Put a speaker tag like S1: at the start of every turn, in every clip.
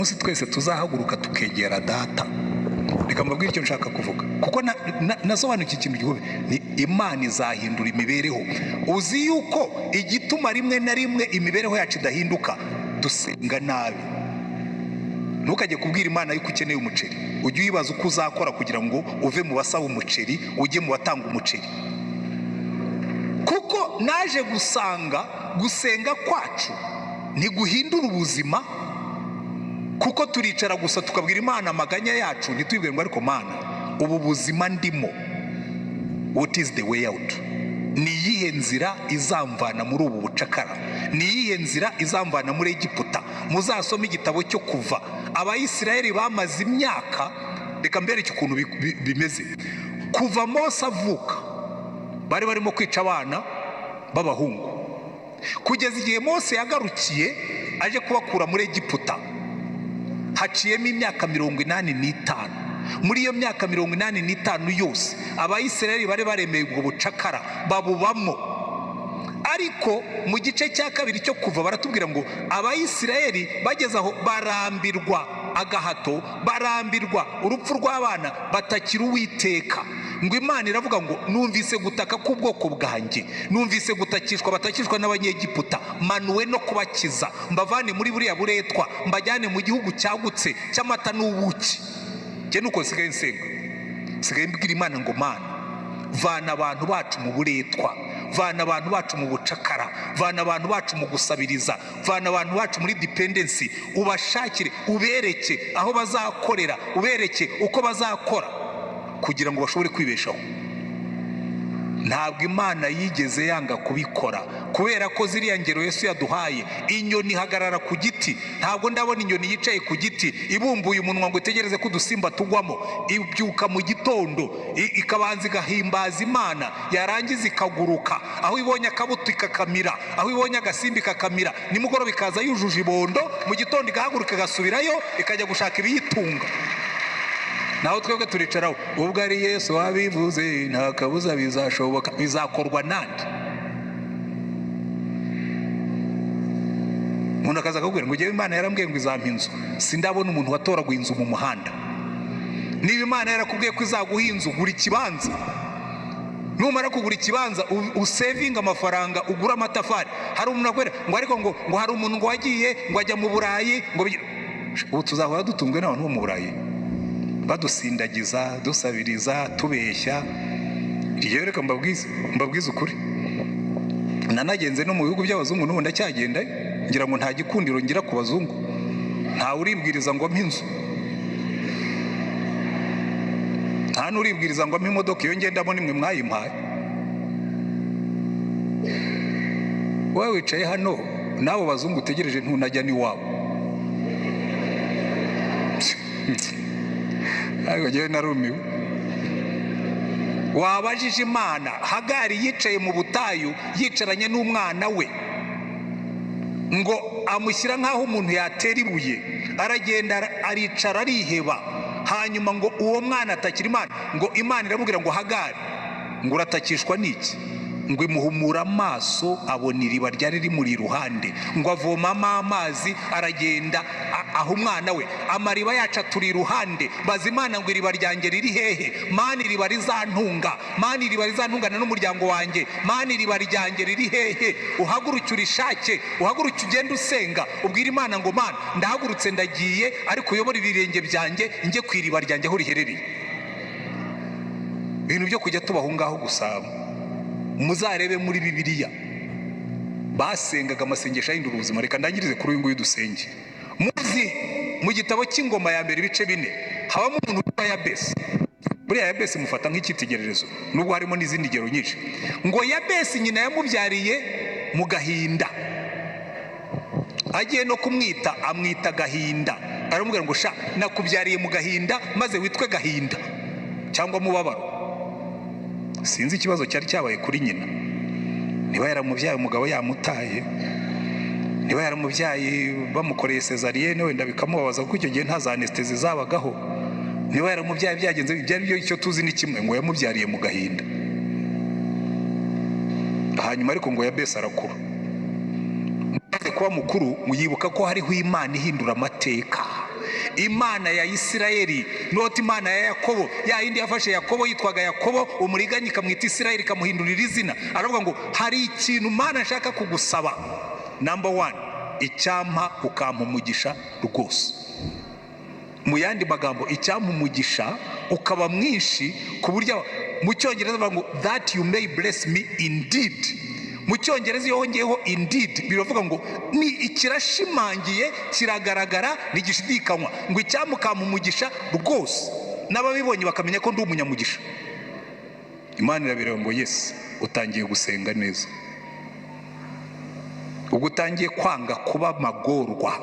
S1: munsi twese tuzahaguruka tukegera data. Reka mbabwire icyo nshaka kuvuga, kuko nasobanukiye ikintu gikomeye, ni Imana izahindura imibereho. Uzi yuko igituma rimwe na rimwe imibereho yacu idahinduka, dusenga nabi. Ntukajye kubwira Imana yuko ukeneye umuceri, ujye uyibaza uko uzakora kugira ngo uve mu basaba umuceri ujye mu batanga umuceri. Kuko naje gusanga gusenga kwacu ntiguhindura ubuzima, kuko turicara gusa tukabwira Imana amaganya yacu, ntitwibwire ngo ariko Mana, ubu buzima ndimo, what is the way out? Ni iyihe nzira izamvana muri ubu bucakara? Ni iyihe nzira izamvana muri Egiputa? Muzasoma igitabo cyo Kuva. Abayisiraheli bamaze imyaka, reka mbereke ukuntu bimeze. Kuva Mose avuka bari barimo kwica abana b'abahungu, kugeza igihe Mose yagarukiye aje kubakura muri Egiputa. Haciyemo imyaka 85. Muri iyo myaka 85 yose Abayisiraheli bari baremeye ubwo bucakara, babubamo. Ariko mu gice cya kabiri cyo Kuva baratubwira ngo Abayisiraheli bageze aho barambirwa agahato, barambirwa urupfu rw'abana, batakira Uwiteka. Ngo Imana iravuga ngo numvise gutaka k'ubwoko bwanjye, numvise gutakishwa batakishwa n'Abanyegiputa, manuwe no kubakiza, mbavane muri buriya buretwa, mbajyane mu gihugu cyagutse cy'amata n'ubuki. Njye nuko nsigaye nsenga, nsigaye mbwira Imana ngo Mana, vana abantu bacu mu buretwa, vana abantu bacu mu bucakara, vana abantu bacu mu gusabiriza, vana abantu bacu muri dependency, ubashakire, ubereke aho bazakorera, ubereke uko bazakora kugira ngo bashobore kwibeshaho. Ntabwo Imana yigeze yanga kubikora, kubera ko ziriya ngero Yesu yaduhaye. Inyoni ihagarara ku giti, ntabwo ndabona inyoni yicaye ku giti ibumbuye umunwa ngo itegereze ko udusimba tugwamo. Ibyuka mu gitondo ikabanza igahimbaza Imana, yarangiza ikaguruka, aho ibonye akabuto ikakamira, aho ibonye agasimba ikakamira, nimugoroba ikaza yujuje ibondo, mu gitondo igahaguruka igasubirayo ikajya gushaka ibiyitunga. Naho twebwe turicaraho, ubwo ari Yesu wabivuze nta kabuza bizashoboka. Bizakorwa nande? Umuntu akaza akakubwira ngo njyewe Imana yarambwiye ngo izampa inzu, sindabona umuntu watoraguye inzu mu muhanda. Niba Imana yarakubwiye ko izaguha inzu, gura ikibanza. Numara kugura ikibanza usevinga amafaranga, ugura amatafari. Hari umuntu akwera ngo ariko ngo hari umuntu ngo wagiye ngo ajya mu Burayi, ngo ubu tuzahora dutunzwe n'abantu bo mu Burayi badusindagiza, dusabiriza, tubeshya. Iyo reka mbabwize ukuri, nanagenze no mu bihugu by'abazungu, n'ubu ndacyagenda, ngira ngo nta gikundiro ngira ku bazungu. Nta uribwiriza ngo ampe inzu, nta n'uribwiriza ngo ampe imodoka. Iyo ngendamo nimwe mwayimpaye. Wowe wicaye hano, n'abo bazungu utegereje ntunajya n'iwabo. Ariko njyewe narumiwe. Wabajije Imana, Hagari yicaye mu butayu yicaranye n'umwana we, ngo amushyira nk'aho umuntu yatera ibuye, aragenda aricara ariheba. Hanyuma ngo uwo mwana atakira Imana, ngo Imana iramubwira ngo Hagari, ngo uratakishwa n'iki? Ngo imuhumura amaso abona iriba ryari rimuri iruhande, ngo avomamo amazi, aragenda aho umwana we. Amariba yacu aturi iruhande, baza Imana ngo iriba ryanjye riri hehe? Mana, iriba rizantunga, Mana, iriba rizantungana n'umuryango wanjye, Mana, iriba ryanjye riri hehe? Uhaguruke urishake, uhaguruke ugende usenga, ubwira Imana ngo Mana, ndahagurutse ndagiye, ariko uyobora ibirenge byanjye njye ku iriba ryanjye aho riherereye. Ibintu byo kujya tubahungaho gusaba. Muzarebe muri Bibiliya basengaga amasengesho ahindura ubuzima. Reka ndangirize kuri uyu nguyu dusenge. Muzi mu gitabo cy'Ingoma ya mbere ibice 4 habamo umuntu witwa Yabesi. Buriya Yabesi mufata nk'icyitegererezo, nubwo harimo n'izindi ngero nyinshi. Ngo Yabesi nyina yamubyariye mu gahinda, agiye no kumwita amwita gahinda. Aramubwira ngo sha, nakubyariye mu gahinda maze witwe gahinda cyangwa mubabaro. Sinzi ikibazo cyari cyabaye kuri nyina. Niba yaramubyaye umugabo yamutaye, niba yaramubyaye bamukoreye cesarienne, wenda bikamubabaza kuko icyo gihe nta za anesthesi zabagaho. Niba yaramubyaye byagenze byari byo, icyo tuzi ni kimwe, ngo yamubyariye mu gahinda. Hanyuma ariko ngo Yabesi arakura. Maze kuba mukuru, muyibuka ko hariho Imana ihindura amateka. Imana ya Isirayeli, noti Imana ya Yakobo, ya yindi yafashe Yakobo yitwaga Yakobo, umuriganya ikamwita Isirayeli, ikamuhindurira izina. Aravuga ngo hari ikintu Imana nshaka kugusaba. Number 1, icyampa ukampa umugisha rwose. Mu yandi magambo, icyampa umugisha ukaba mwinshi ku buryo mu Cyongereza bavuga ngo that you may bless me indeed. Mu Cyongereza iyo wongeyeho indeed biravuga ngo ni ikirashimangiye, kiragaragara, ntigishidikanywa, ngo icyampa ukampa umugisha rwose, n'ababibonye bakamenya ko ndi umunyamugisha. Imana irabireba ngo yes, utangiye gusenga neza. Ubwo utangiye kwanga kuba magorwa,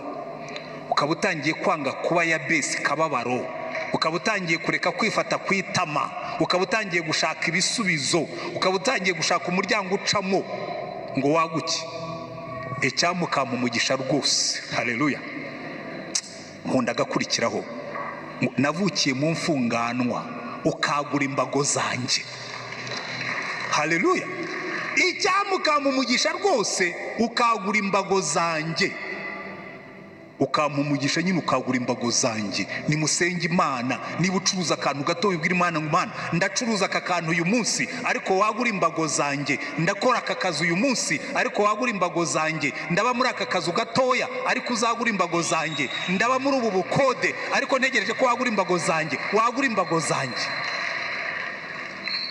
S1: ukaba utangiye kwanga kuba Yabesi kababaro, ukaba utangiye kureka kwifata kwitama, ukaba utangiye gushaka ibisubizo, ukaba utangiye gushaka umuryango ucamo ngo waguke, icyampa ukampa umugisha rwose. Haleluya. Nkunda gakurikiraho, navukiye mu mfunganwa ukagura imbago zanjye. Haleluya. Icyampa ukampa umugisha rwose ukagura imbago zanjye, ukampa umugisha nyine ukagura imbago zanjye. Nimusenge Imana. Niba ucuruza akantu gato wibwira Imana ngo Imana, ndacuruza aka kantu uyu munsi, ariko wagura imbago zanjye. Ndakora aka kazi uyu munsi, ariko wagura imbago zanjye. Ndaba muri aka kazu gatoya, ariko uzagura imbago zanjye. Ndaba muri ubu bukode, ariko ntegereje ko wagura imbago zanjye. Wagura imbago zanjye.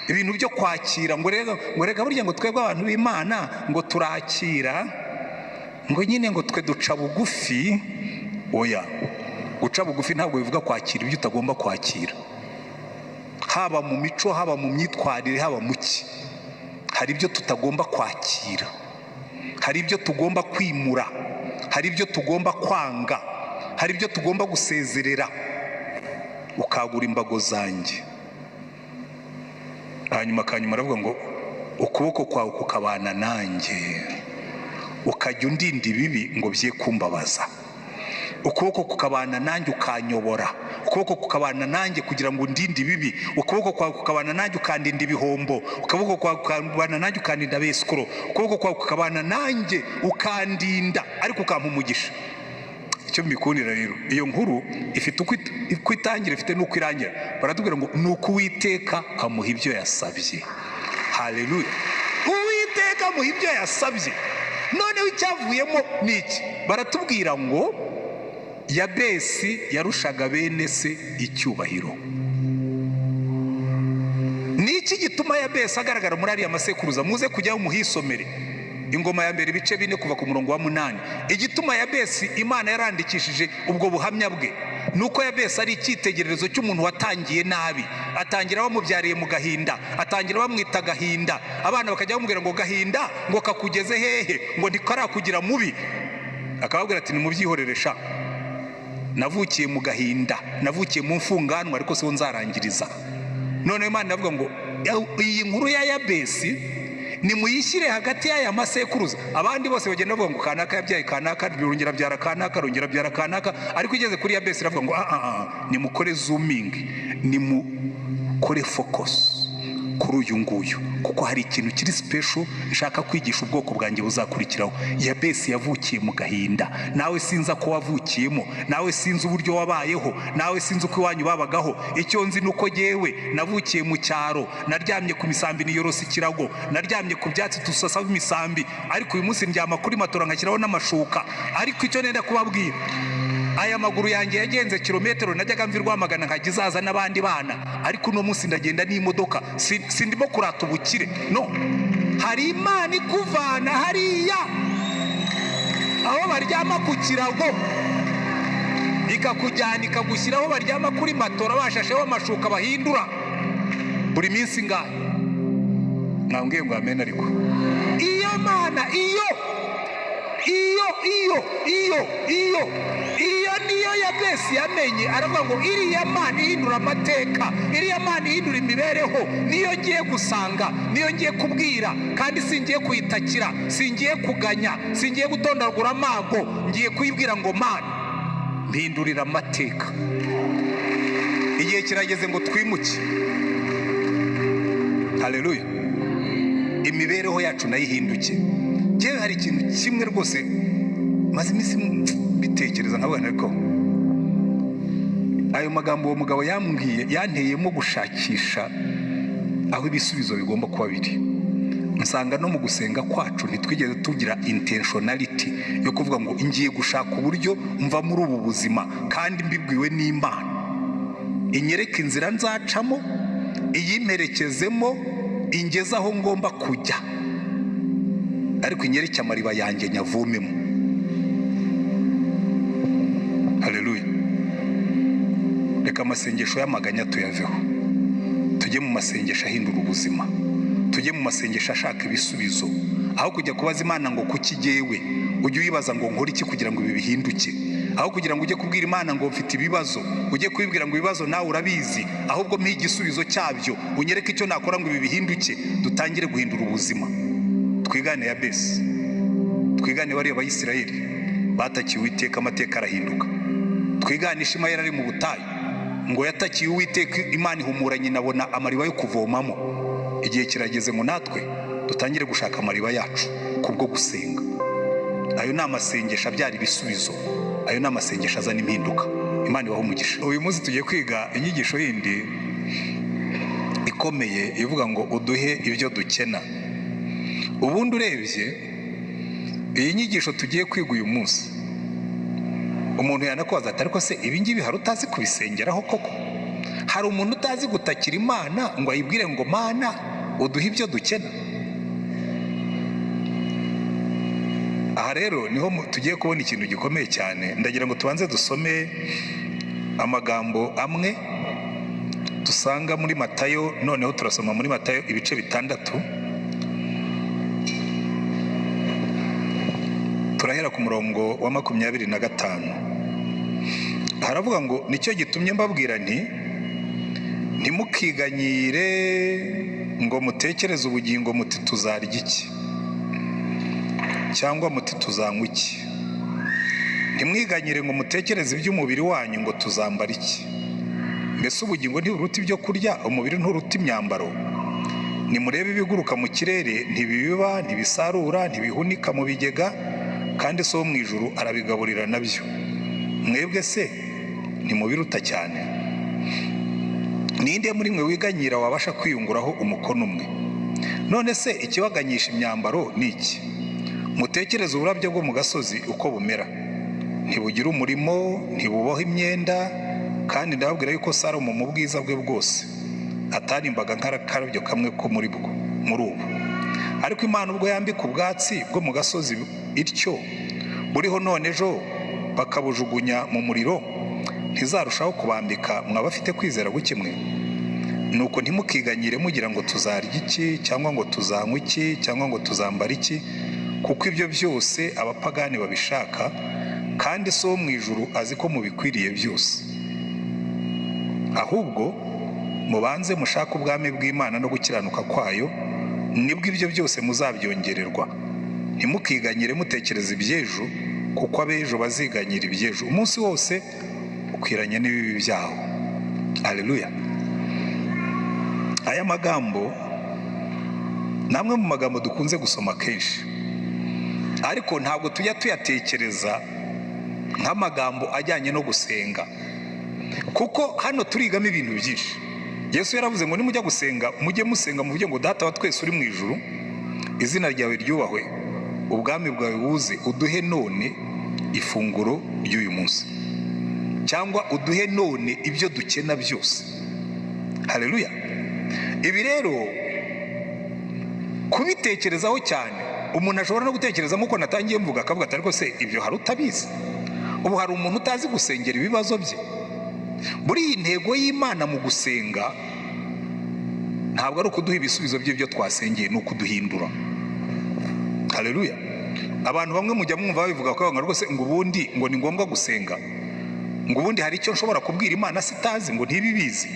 S1: Ibintu byo kwakira ngo rega burya ngo twebwe abantu b'Imana ngo turakira, ngo nyine ngo twe duca bugufi. Oya, guca bugufi ntabwo bivuga kwakira ibyo utagomba kwakira. Haba mu mico, haba mu myitwarire, haba mu ki, hari ibyo tutagomba kwakira, hari ibyo tugomba kwimura, hari ibyo tugomba kwanga, hari ibyo tugomba gusezerera. Ukagura imbago zanjye. Hanyuma aravuga ngo ukuboko kwawe kukabana nanjye, ukajya undinda ibibi ngo bye kumbabaza. Ukuboko kukabana nanjye ukanyobora, ukuboko kukabana nanjye kugira ngo undinde ibibi, ukuboko kwawe kukabana nanjye ukandinda ibihombo, ukuboko kwawe kukabana nanjye ukandinda besikoro, ukuboko kwawe kukabana nanjye ukandinda, ariko ukampa umugisha. Icyo mbikundira rero, iyo nkuru ifite uko itangira, ifite n'uko irangira. Baratubwira ngo ni uko Uwiteka amuha ibyo yasabye. Haleluya. Uwiteka amuha ibyo yasabye. Noneho icyavuyemo ni iki? Baratubwira ngo Yabesi yarushaga bene se icyubahiro. Ni iki gituma Yabesi agaragara muri ariya masekuruza? Muze kujyaho muhisomere Ingoma ya mbere ibice 4 kuva ku murongo wa 8. Igituma Yabesi Imana yarandikishije ubwo buhamya bwe nuko Yabesi ari icyitegererezo cy'umuntu watangiye nabi. Atangira bamubyariye mu gahinda, atangira bamwita gahinda. Abana bakajya bamubwira ngo gahinda ngo kakugeze hehe, ngo ndikarakugira mubi. Akababwira ati nimubyihoreresha, navukiye mu gahinda, navukiye mu mfunganwa, ariko se nzarangiriza. None Imana avuga ngo iyi nkuru ya Yabesi nimuyishyire hagati y'aya masekuruza. Abandi bose bagenda bavuga ngo kanaka yabyaye kanaka, rongera byara kanaka, rongera byara kanaka, ariko igeze kuri Yabesi ravuga ngo nimukore zooming, nimukore focus kuri uyu nguyu, kuko hari ikintu kiri special nshaka kwigisha ubwoko bwanjye buzakurikiraho. Yabesi yavukiye mu gahinda. Nawe sinza ko wavukiyemo, nawe sinzi uburyo wabayeho, nawe sinzi uko iwanyu babagaho. Icyo nzi nuko jewe navukiye mu cyaro, naryamye ku misambi niyorosa ikirago, naryamye ku byatsi tusasa imisambi, ariko uyu munsi ndyama kuri matora nkashyiraho n'amashuka. Ariko icyo nenda kubabwira, aya maguru yanjye yagenze kilometero, najyaga mvi Rwamagana nkagizaza n'abandi bana, ariko uno munsi ndagenda n'imodoka. Sindimo kurata ubukire, no. Hari Imana ikuvana hariya aho baryama ku kirago, ikakujyana ikagushyiraho baryama kuri matora bashasheho amashuka bahindura buri minsi ngahe. Mwambwiye ngo amen. Ariko iyo Mana iyo niyo Yabesi yamenye. Aravuga ngo iriya Mana ihindura amateka, iriya Mana ihindura imibereho, niyo ngiye gusanga, niyo ngiye kubwira, kandi singiye kuyitakira, singiye kuganya, singiye gutondagura amago, ngiye kuyibwira ngo Mana mpindurira amateka. Igihe kirageze ngo twimuke. Haleluya. Imibereho yacu nayihinduke. Jewe hari ikintu kimwe rwose maze iminsi bitekereza nkabona, ariko ayo magambo uwo mugabo yambwiye yanteyemo gushakisha aho ibisubizo bigomba kuba biri. Nsanga no mu gusenga kwacu ntitwigeze tugira intentionality yo kuvuga ngo ngiye gushaka uburyo mva muri ubu buzima kandi mbibwiwe n'Imana, inyereka inzira nzacamo, iyimperekezemo, ingeze aho ngomba kujya, ariko inyereke amariba yanjye nyavomemo. Haleluya. Reka amasengesho y'amaganya tuyaveho, tujye mu masengesho ahindura ubuzima, tujye mu masengesho ashaka ibisubizo. Aho kujya kubaza Imana ngo kuki jyewe, ujye uyibaza ngo nkora iki kugira ngo ibi bihinduke. Aho kugira ngo ujye kubwira Imana ngo mfite ibibazo, ujye kubibwira ngo ibibazo nawe urabizi, ahubwo mpa igisubizo cyabyo, unyereke icyo nakora ngo ibi bihinduke, dutangire guhindura ubuzima. Twigane Yabesi, twigane bariya Bayisirayeli batakiye Uwiteka, amateka arahinduka. Twigane Ishimayeli ari mu butayu ngo yatakiye Uwiteka, Imana ihumuranye, nabona amariba yo kuvomamo. Igihe kirageze ngo natwe dutangire gushaka amariba yacu kubwo gusenga. Ayo ni amasengesho abyara ibisubizo, ayo ni amasengesho azana impinduka. Imana ibahe umugisha. Uyu munsi tugiye kwiga inyigisho yindi ikomeye ivuga ngo uduhe ibyo dukena. Ubundi urebye iyi nyigisho tugiye kwiga uyu munsi, umuntu yanakwaza ati ariko se ibi ngibi hari utazi kubisengeraho koko? Hari umuntu utazi gutakira Imana ngo ayibwire ngo Mana uduhe ibyo dukena? Aha rero niho tugiye kubona ikintu gikomeye cyane. Ndagira ngo tubanze dusome amagambo amwe dusanga muri Matayo. Noneho turasoma muri Matayo ibice 6. Turahera ku murongo wa 25. Haravuga ngo nicyo gitumye mbabwira nti ntimukiganyire ngo mutekereze ubugingo muti tuzarya iki, cyangwa muti tuzanywa iki. Ntimwiganyire ngo mutekereze iby'umubiri wanyu ngo tuzambara iki. Mbese ubugingo ntiburuta ibyo kurya, umubiri nturuta imyambaro? Nimurebe ibiguruka mu kirere, ntibibiba, ntibisarura, ntibihunika mu bigega, kandi so mu ijuru arabigaburira nabyo. Mwebwe se ntimubiruta cyane? Ninde muri mwe wiganyira wabasha kwiyunguraho umukono umwe? None se ikibaganyisha imyambaro ni iki? Mutekereze uburabyo bwo mu gasozi uko bumera, ntibugira umurimo, ntibuboha imyenda, kandi ndababwira yuko Salomo mu bwiza bwe bwose atarimbaga nk'akarabyo kamwe ko muri ubu. Ariko Imana ubwo yambika ubwatsi bwo mu gasozi ityo buriho none ejo bakabujugunya mu muriro, ntizarushaho kubambika mwabafite kwizera gukimwe? Nuko ntimukiganyire mugira ngo tuzarya iki, cyangwa ngo tuzanywa iki, cyangwa ngo tuzambara iki, kuko ibyo byose abapagani babishaka, kandi so mu ijuru azi ko mubikwiriye byose. Ahubwo mubanze mushaka ubwami bw'Imana no gukiranuka kwayo, nibwo ibyo byose muzabyongererwa. Ntimukiganyire mutekereza iby'ejo, kuko ab'ejo baziganyira iby'ejo. Umunsi wose ukwiranye n'ibibi byawo. Haleluya. Aya magambo namwe mu magambo dukunze gusoma kenshi, ariko ntabwo tujya tuyatekereza nk'amagambo ajyanye no gusenga, kuko hano turigamo ibintu byinshi. Yesu yaravuze ngo nimujya gusenga mujye musenga muvuge ngo Data wa twese uri mu ijuru, izina ryawe ryubahwe, ubwami bwawe buze, uduhe none ifunguro ry'uyu munsi, cyangwa uduhe none ibyo dukena byose. Haleluya. Ibi rero kubitekerezaho cyane, umuntu ashobora no gutekereza nk'uko natangiye mvuga, akavuga ati ariko se ibyo hari utabizi? Ubu hari umuntu utazi gusengera ibibazo bye? Buri iyi ntego y'Imana mu gusenga ntabwo ari ukuduha ibisubizo by'ibyo twasengeye, ni ukuduhindura. Haleluya. Abantu bamwe mujya mwumva babivuga ko rwose ngo ubundi ngo ni ngombwa gusenga, ngo ubundi hari icyo nshobora kubwira Imana sitazi ngo ntibibizi.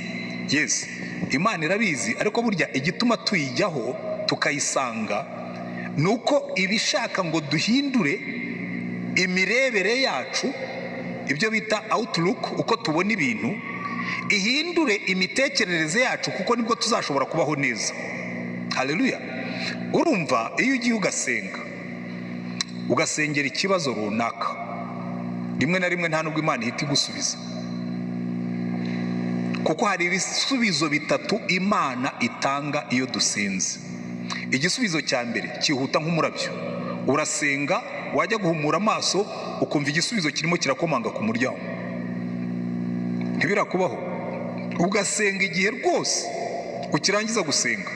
S1: Yes, Imana irabizi, ariko burya igituma tuyijyaho tukayisanga nuko ibishaka ngo duhindure imirebere yacu, ibyo bita outlook, uko tubona ibintu, ihindure imitekerereze yacu, kuko nibwo tuzashobora kubaho neza. Haleluya. Urumva iyo ugiye ugasengera ikibazo runaka, rimwe na rimwe nta nubwo Imana ihita igusubiza. kuko hari ibisubizo bitatu Imana itanga iyo dusenze. Igisubizo cya mbere kihuta nk'umurabyo. Urasenga, wajya guhumura amaso ukumva igisubizo kirimo kirakomanga ku muryango. Ntibirakubaho? Ugasenga igihe rwose, ukirangiza gusenga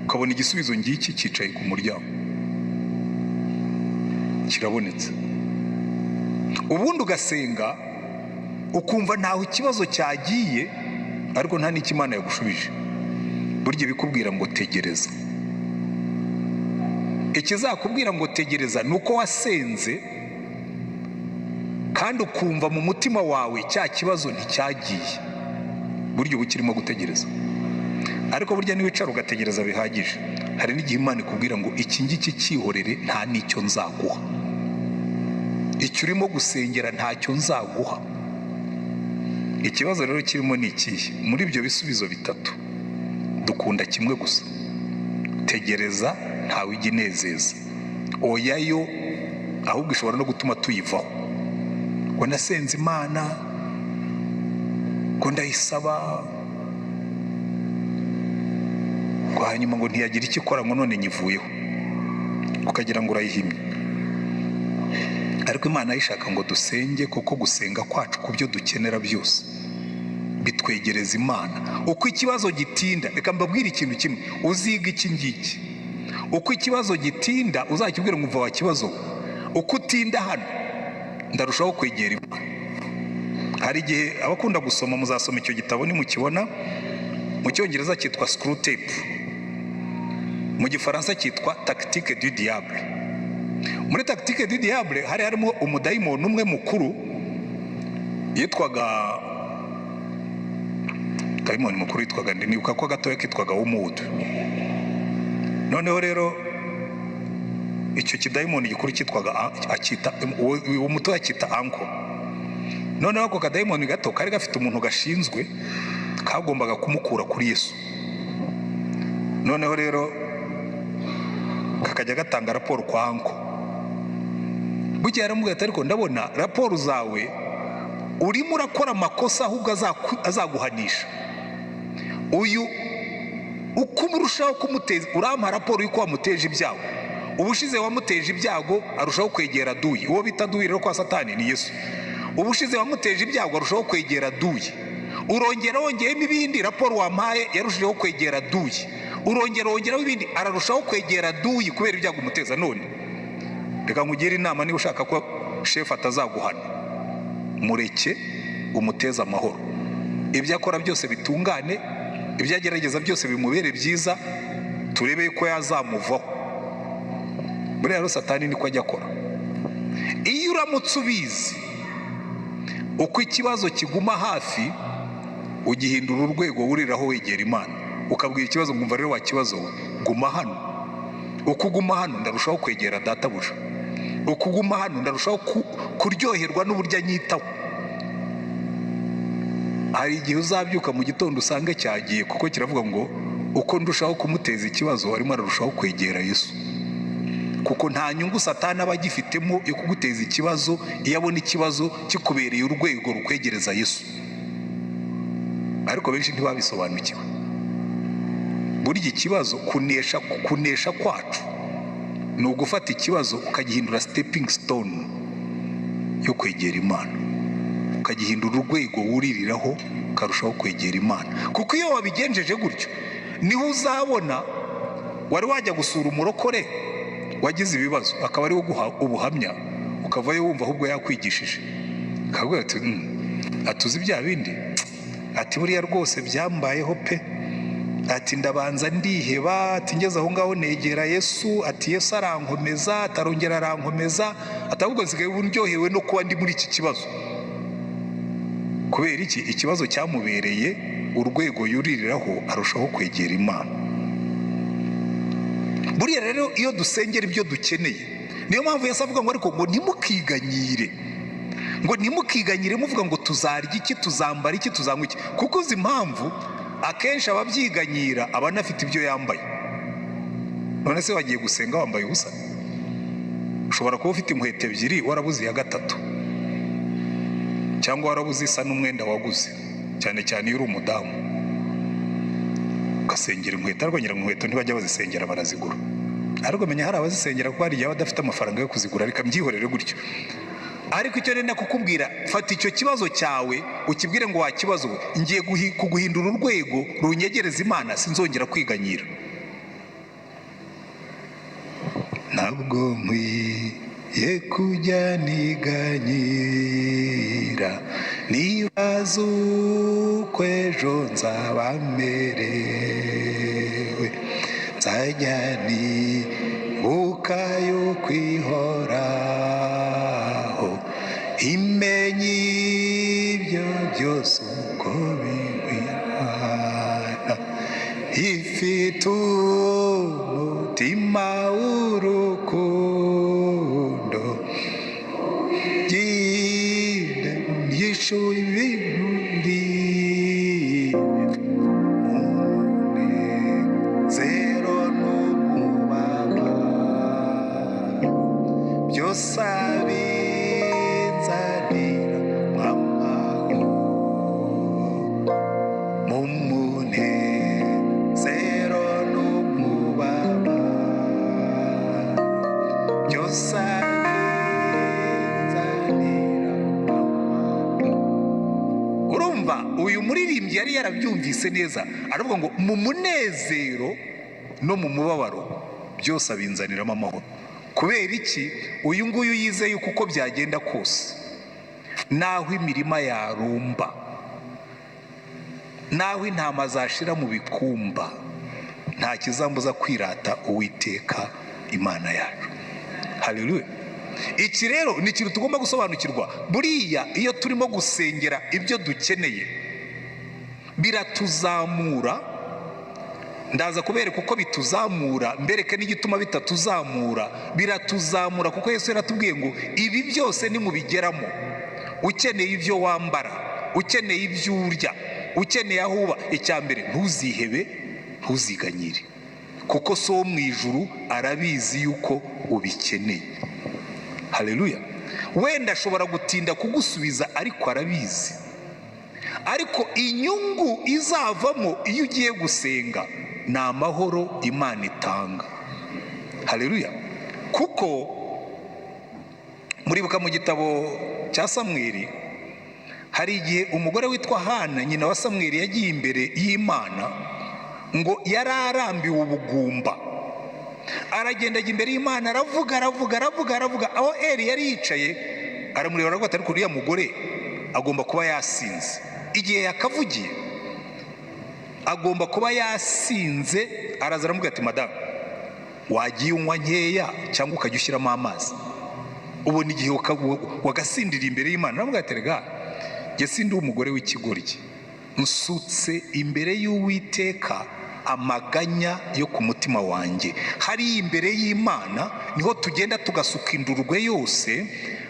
S1: ukabona igisubizo ngiki cyicaye ku muryango, kirabonetse. Ubundi ugasenga ukumva ntaho ikibazo cyagiye, ariko nta n'icyo Imana yagushubije. Burya bikubwira ngo tegereza. Ikizakubwira ngo tegereza ni uko wasenze kandi ukumva mu mutima wawe cya kibazo nticyagiye. Burya uba ukirimo gutegereza. Ariko burya niwicara ugategereza bihagije, hari n'igihe Imana ikubwira ngo iki ngiki cyihorere, nta n'icyo nzaguha. Icyo urimo gusengera ntacyo nzaguha. Ikibazo rero kirimo ni ikihe? Muri ibyo bisubizo bitatu dukunda kimwe gusa: tegereza ntawe ijya inezeza. Oya yo ahubwo ishobora no gutuma tuyivaho. Ngo nasenze Imana, ngo ndayisaba, ngo hanyuma ngo ntiyagira icyo ikora, ngo none nyivuyeho, ukagira ngo urayihimye. Ariko Imana yishaka ngo dusenge, kuko gusenga kwacu ku byo dukenera byose bitwegereza Imana. Uko ikibazo gitinda, reka mbabwire ikintu kimwe, uziga iki ngiki. Uko ikibazo gitinda uzakibwira ngo umva wa kibazo, uko utinda hano ndarushaho kwegera Imana. Hari igihe abakunda gusoma muzasoma icyo gitabo nimukibona, mu cyongereza cyitwa screw tape, mu gifaransa cyitwa tactique du diable. Muri tactique du diable hari harimo umudayimoni umwe mukuru yitwaga dayimoni mukuru yitwaga, nibuka ko gatoya kitwaga umudu. Noneho rero icyo kidayimoni gikuru cyitwaga akita uwo muto akita anko. Noneho ako kadayimoni gato kari gafite umuntu gashinzwe kagombaga kumukura kuri Yesu. Noneho rero kakajya gatanga raporo kwa anko. Bucye yaramubwiye ati ariko ndabona raporo zawe urimo urakora amakosa ahubwo azaguhanisha. Uyu uko urushaho kumuteza, urampa raporo y'uko wamuteje ibyago. Ubushize wamuteje ibyago arushaho kwegera duyi. Uwo bita duyi rero kwa Satani ni Yesu. Ubushize wamuteje ibyago arushaho kwegera duyi. Urongera wongeyemo ibindi, raporo wampaye yarushijeho kwegera duyi. Urongera wongeraho ibindi, ararushaho kwegera duyi kubera ibyago umuteza. None reka nkugire inama, niba ushaka ko shefu atazaguhana, mureke umuteze amahoro. Ibyo akora byose bitungane, ibyo agerageza byose bimubere byiza, turebe ko yazamuvaho. Buriya rero Satani niko ajya akora. Iyo uramutse ubizi uko ikibazo kiguma hafi, ugihindura urwego wuriraho wegera Imana, ukabwira ikibazo ngumva rero wa kibazo guma hano. Uko uguma hano ndarushaho kwegera databuja. Uko uguma hano ndarushaho kuryoherwa n'uburyo anyitaho. Hari igihe uzabyuka mu gitondo usange cyagiye, kuko kiravuga ngo uko ndushaho kumuteza ikibazo arimo ararushaho kwegera Yesu. Kuko nta nyungu Satani aba agifitemo yo kuguteza ikibazo iyo abona ikibazo kikubereye urwego rukwegereza Yesu. Ariko benshi ntibabisobanukiwe. Burya ikibazo kunesha kwacu ni ugufata ikibazo ukagihindura stepping stone yo kwegera Imana, ukagihindura urwego wuririraho ukarushaho kwegera Imana. Kuko iyo wabigenjeje gutyo niho uzabona wari wajya gusura umurokore wagize ibibazo, akaba ari wo guha ubuhamya, ukavayo wumva ahubwo yakwigishije. Akabwira ati atuzi bya bindi, ati buriya rwose byambayeho pe, ati ndabanza ndiheba, ati ngeze aho ngaho negera Yesu, ati Yesu arankomeza, atarongera arankomeza, atahubwo nsigaye ndyohewe no kuba ndi muri iki kibazo. Kubera iki? Ikibazo cyamubereye urwego yuririraho arushaho kwegera Imana. Buriya rero iyo dusengera ibyo dukeneye, niyo mpamvu Yesu avuga ngo ariko ngo ntimukiganyire, ngo ntimukiganyire muvuga ngo tuzarya iki, tuzambara iki, tuzanywa iki. Kuko uzi impamvu akenshi ababyiganyira aba anafite ibyo yambaye. None se wagiye gusenga wambaye ubusa? Ushobora kuba ufite inkweto ebyiri warabuze iya gatatu, cyangwa warabuze isa n'umwenda waguze. cyane cyane iyo uri umudamu ugasengera inkweto, ariko ngira ngo inkweto ntibajya bazisengera, barazigura. Ariko menya hari abazisengera kuko hari igihe badafite amafaranga yo kuzigura, reka mbyihorere gutyo. Ariko icyo nenda kukubwira, fata icyo kibazo cyawe ukibwire ngo wakibazo, ngiye kuguhindura urwego runyegereza Imana, sinzongera kwiganyira. Ntabwo nkwiye kujya niganyira, nibaza uko ejo nzaba merewe, nzajya nibuka yo kwihoraho, imenye ibyo byose uko bingwihana, ifite umutima w'urukundo, yishuye ibintu umunezero n'umubabaro, byose abinzanira amahoro, mu munezero n'umubabaro, byose abinzanira amahoro. Urumva uyu muririmbyi yari yarabyumvise neza, aravuga ngo mu munezero no mu mubabaro byose abinzaniramo amahoro. Kubera iki? Uyu nguyu yizeye uko byagenda kose, naho imirima yarumba, naho intama zashira mu bikumba, nta kizambuza kwirata Uwiteka Imana yacu. Haleluya. Iki rero ni ikintu tugomba gusobanukirwa. Buriya iyo turimo gusengera ibyo dukeneye biratuzamura, ndaza kubereka uko bituzamura, mbereke n'igituma bitatuzamura. Biratuzamura kuko Yesu yaratubwiye ngo ibi byose nimubigeramo, ukeneye ibyo wambara, ukeneye ibyo urya, ukeneye aho uba, icya mbere ntuzihebe, ntuziganyire, kuko so wo mu ijuru arabizi yuko ubikeneye. Haleluya. Wenda ashobora gutinda kugusubiza, ariko arabizi. Ariko inyungu izavamo iyo ugiye gusenga ni amahoro Imana itanga. Haleluya. Kuko muribuka mu gitabo cya Samweli, hari igihe umugore witwa Hana, nyina wa Samweli, yagiye imbere y'Imana ngo yari arambiwe ubugumba. Aragenda ajya imbere y'Imana, aravuga. Aho Eli yari yicaye aramureba, aravuga ati ariko uriya mugore agomba kuba yasinze. Igihe yakavugiye agomba kuba yasinze. Araza aramubwira ati madamu, wagiye unywa nkeya cyangwa ukajya ushyiramo amazi? Ubona igihe wagasindira imbere y'Imana. Aramubwira ati rega, njye sindi umugore w'ikigoryi, nsutse imbere y'Uwiteka amaganya yo ku mutima wanjye. Hari imbere y'Imana niho tugenda tugasuka indurwe yose,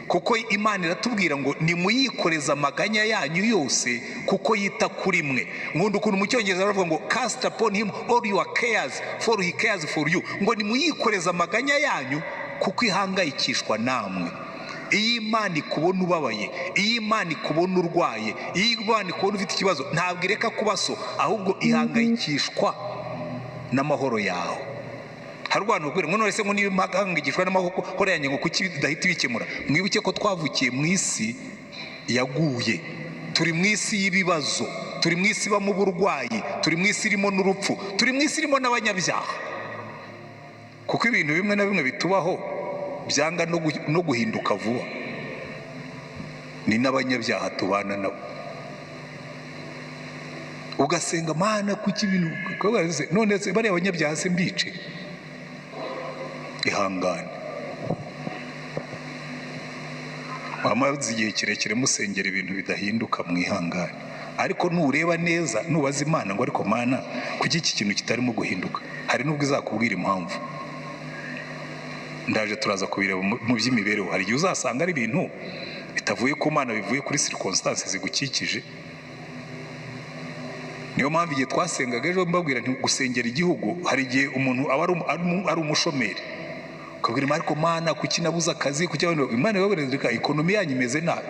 S1: kuko Imana iratubwira ngo nimuyikoreze amaganya yanyu yose kuko yita kuri mwe. Nkunda ukuntu mu Cyongereza baravuga ngo cast upon him all your cares for he cares for you, ngo nimuyikoreze amaganya yanyu kuko ihangayikishwa namwe. Iyo Imana ikubona ubabaye, iyo Imana ikubona urwaye, iyo Imana ikubona ufite ikibazo, ntabwo ireka kuba so, ahubwo ihangayikishwa n'amahoro yawe. Hari abantu bakubwira ngo none se ngo niba mpangayikishwa n'amahoro yanjye ngo kuki bidahita bikemura? Mwibuke ko twavukiye mu isi yaguye, turi mu isi y'ibibazo, turi mu isi ibamo uburwayi, turi mu isi irimo n'urupfu, turi mu isi irimo n'abanyabyaha. Kuko ibintu bimwe na bimwe bitubaho byanga no guhinduka vuba, ni n'abanyabyaha tubana nabo. Ugasenga Mana kuki ibintu, none se bariya abanyabyaha se mbice? Ihangane, wamaze igihe kirekire musengera ibintu bidahinduka, mwihangane. Ariko nureba neza, nubaza Imana ngo ariko Mana kuki iki kintu kitarimo guhinduka, hari n'ubwo izakubwira impamvu. Ndaje turaza kubireba mu by'imibereho. Hari igihe uzasanga ari ibintu bitavuye ku Mana, bivuye kuri circumstances zigukikije. Niyo mpamvu igihe twasengaga ejo mbabwira nti gusengera igihugu, hari igihe umuntu aba ari umushomeri, ukabwira Imana ariko Mana kuki nabuze akazi, kuki Imana yababwira ekonomi yanyu imeze nabi.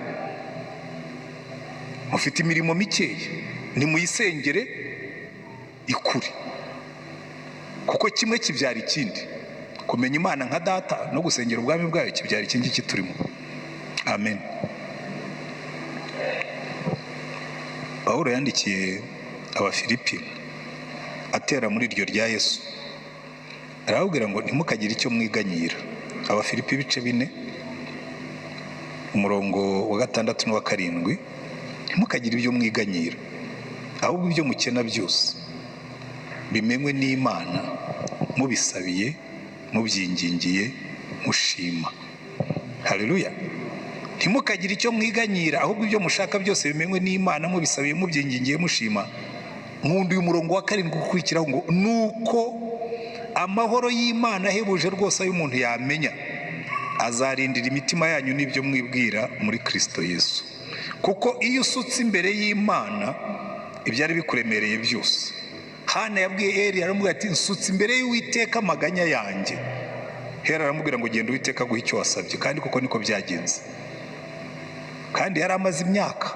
S1: mufite imirimo mikeya, nimuyisengere ikuri, kuko kimwe kibyara ikindi. Kumenya Imana nka data no gusengera ubwami bwayo kibyara ikindi kiturimo. Amen. Pawulo yandikiye Abafilipi atera muri iryo rya Yesu, arababwira ngo ntimukagire icyo mwiganyira. Abafilipi ibice 4 umurongo wa 6 n'uwa 7, ntimukagire ibyo mwiganyira, ahubwo ibyo mukena byose bimenywe n'Imana, mubisabiye, mubyingingiye, mushima. Haleluya. Ntimukagire icyo mwiganyira, ahubwo ibyo mushaka byose bimenywe n'Imana, mubisabiye, mubyingingiye, mushima. Nk'undi uyu murongo wa 7 gukurikiraho ngo nuko amahoro y'Imana ahebuje rwose ayo umuntu yamenya azarindira imitima yanyu n'ibyo mwibwira muri Kristo Yesu. Kuko iyo usutse imbere y'Imana ibyari bikuremereye byose. Hana yabwiye Eli, aramubwira ati nsutse imbere y'Uwiteka amaganya yanjye. Hera aramubwira ngo genda Uwiteka guha icyo wasabye, kandi kuko niko byagenze. Kandi yari amaze imyaka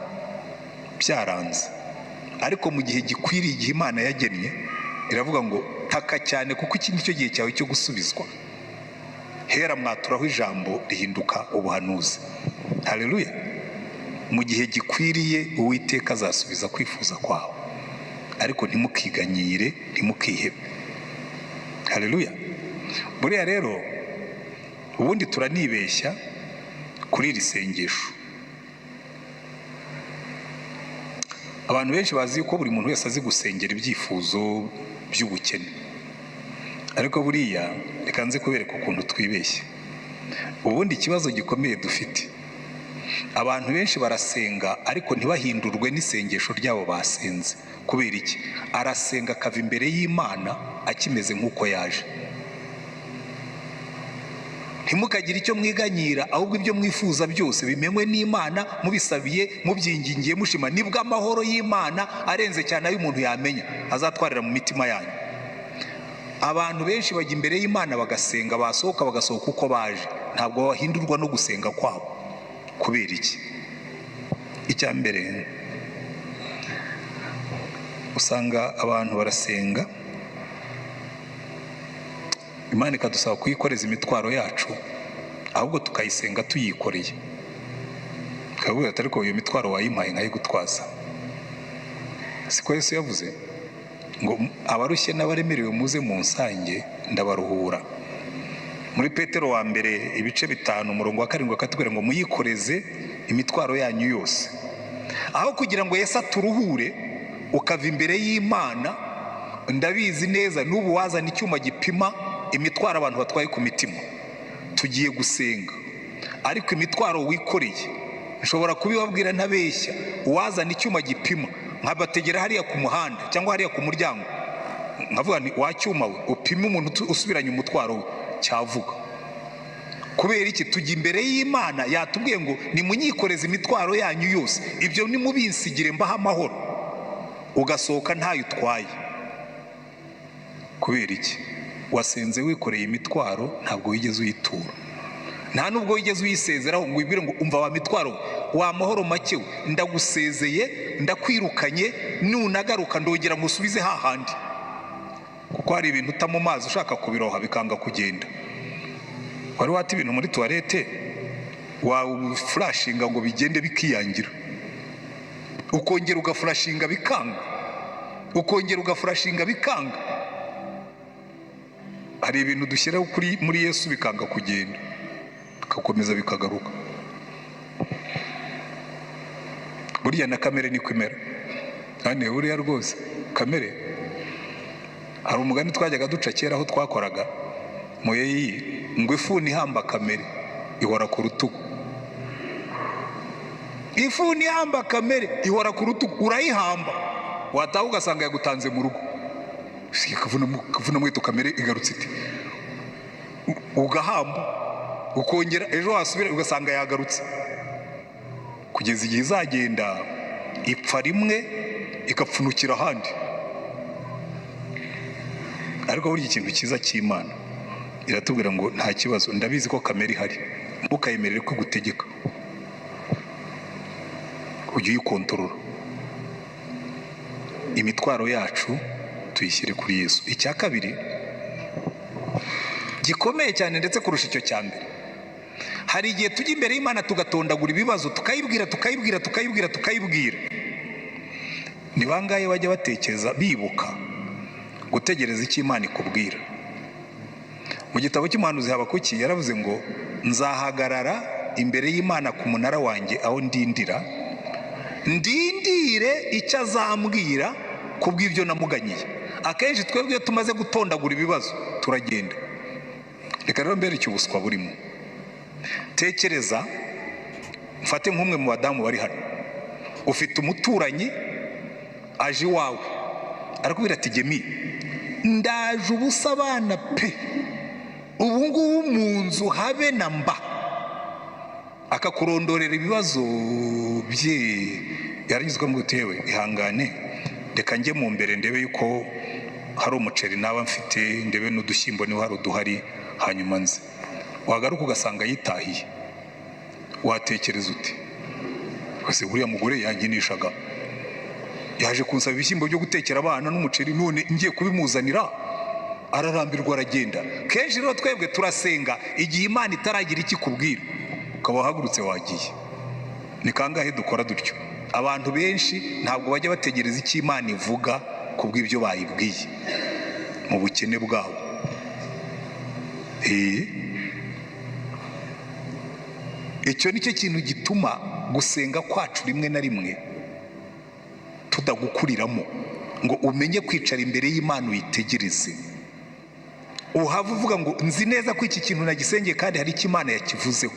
S1: byaranze, ariko mu gihe gikwiriye, igihe Imana yagennye, iravuga ngo taka cyane kuko iki nicyo gihe cyawe cyo gusubizwa. Hera mwaturaho ijambo rihinduka ubuhanuzi. Haleluya. Mu gihe gikwiriye Uwiteka azasubiza kwifuza kwawe, ariko ntimukiganyire, ntimukihebe. Haleluya. Buriya rero ubundi turanibeshya kuri iri sengesho. Abantu benshi bazi ko buri muntu wese azi gusengera ibyifuzo by'ubukene, ariko buriya reka nze kubereka ukuntu twibeshya. Ubundi ikibazo gikomeye dufite, abantu benshi barasenga ariko ntibahindurwe n'isengesho ryabo basenze. Kubera iki? Arasenga akava imbere y'Imana akimeze nk'uko yaje. Ntimukagire icyo mwiganyira, ahubwo ibyo mwifuza byose bimenywe n'Imana, mubisabiye, mubyingingiye, mushima. Nibwo amahoro y'Imana arenze cyane ayo umuntu yamenya azatwarira mu mitima yanyu. Abantu benshi bajya imbere y'Imana bagasenga, basohoka bagasohoka uko baje, ntabwo bahindurwa no gusenga kwabo. Kubera iki? Icya mbere, usanga abantu barasenga, Imana ikadusaba kuyikoreza imitwaro yacu, ahubwo tukayisenga tuyikoreye. Kavuga ati ariko iyo mitwaro wayimpaye nkayigutwaza. Siko Yesu yavuze ngo abarushye n'abaremerewe muze mu nsange ndabaruhura. Muri Petero wa mbere ibice 5 umurongo wa 7 akatubwira ngo muyikoreze imitwaro yanyu yose. Aho kugira ngo Yesu aturuhure ukava imbere y'Imana, ndabizi neza n'ubu wazana icyuma gipima imitwaro abantu batwaye ku mitima, tugiye gusenga. Ariko imitwaro wikoreye nshobora kubibabwira ntabeshya, uwazana icyuma gipima nkabategera hariya ku muhanda cyangwa hariya ku muryango, nkavuga ni wacyuma we upime umuntu usubiranye umutwaro we, cyavuga. Kubera iki? Tujya imbere y'Imana, yatubwiye ngo nimunyikoreze imitwaro yanyu yose, ibyo nimubinsigire mbaha amahoro, ugasohoka ntayo utwaye. Kubera iki? Wasenze wikoreye imitwaro, ntabwo wigeze uyitura. Nta nubwo wigeze uyisezeraho ngo wibwire ngo umva wa mitwaro wa mahoro make we, ndagusezeye, ndakwirukanye, nunagaruka ndongera ngo usubize hahandi. Kuko hari ibintu uta mu mazi ushaka kubiroha bikanga kugenda. Wari wata ibintu muri toilette waflashinga ngo bigende bikiyangira, ukongera ugaflashinga bikanga, ukongera ugaflashinga bikanga. Hari ibintu dushyiraho kuri muri Yesu bikanga kugenda, bikakomeza bikagaruka. Buriya na kamere ni kwimera. Kandi buriya rwose kamere, hari umugani twajyaga duca kera aho twakoraga muyeyi ngo ifuni ihamba kamere ihora ku rutugu. Ifuni ihamba kamere ihora ku rutugu, urayihamba wataha ugasanga yagutanze mu rugo. Kavuna mweto kamere igarutse iti, ugahamba ukongera ejo wasubira ugasanga yagarutse, kugeza igihe izagenda ipfa rimwe ikapfunukira ahandi. Ariko buri ikintu cyiza cy'Imana iratubwira ngo nta kibazo, ndabizi ko kamere ihari, ntukayemerere ko gutegeka, ujye uyikontorora. imitwaro yacu tuyishyire kuri Yesu. Icya kabiri gikomeye cyane ndetse kurusha icyo cya mbere, hari igihe tujya imbere y'Imana tugatondagura ibibazo, tukayibwira. Ni bangahe bajya batekereza bibuka gutegereza icyo Imana ikubwira? Mu gitabo cy'umuhanuzi Habakuki yaravuze ngo nzahagarara imbere y'Imana ku munara wanjye aho ndindire icyo azambwira kubw'ibyo namuganyiye. Akenshi twebwe iyo tumaze gutondagura ibibazo turagenda. Reka rero mbere cy'ubuswa burimo, tekereza, mfate nk'umwe mu badamu bari hano, ufite umuturanyi aje iwawe arakubwira ati Gemi, ndaje ubusa abana pe, ubu ngubu mu nzu habe na mba, akakurondorera ibibazo bye. Yaranyuzwa mu gutewe, ihangane reka njye mu mbere ndebe yuko hari umuceri naba mfite, ndebe n'udushyimbo niba hari uduhari, hanyuma nze. Wagaruka ugasanga yitahiye, watekereza uti ese uriya mugore yanginishaga, yaje kunsaba ibishyimbo byo gutekera abana n'umuceri, none ngiye kubimuzanira, ararambirwa aragenda. Kenshi rero twebwe turasenga igihe Imana itaragira ikikubwira, ukaba wahagurutse wagiye. Ni kangahe dukora dutyo? Abantu benshi ntabwo bajya bategereza icyo Imana ivuga kubw'ibyo bayibwiye mu bukene bwabo. Icyo nicyo kintu gituma gusenga kwacu rimwe na rimwe tudagukuriramo ngo umenye kwicara imbere y'Imana uyitegereze. Uhava uvuga ngo nzi neza ko iki kintu nagisengeye kandi hari icyo Imana yakivuzeho.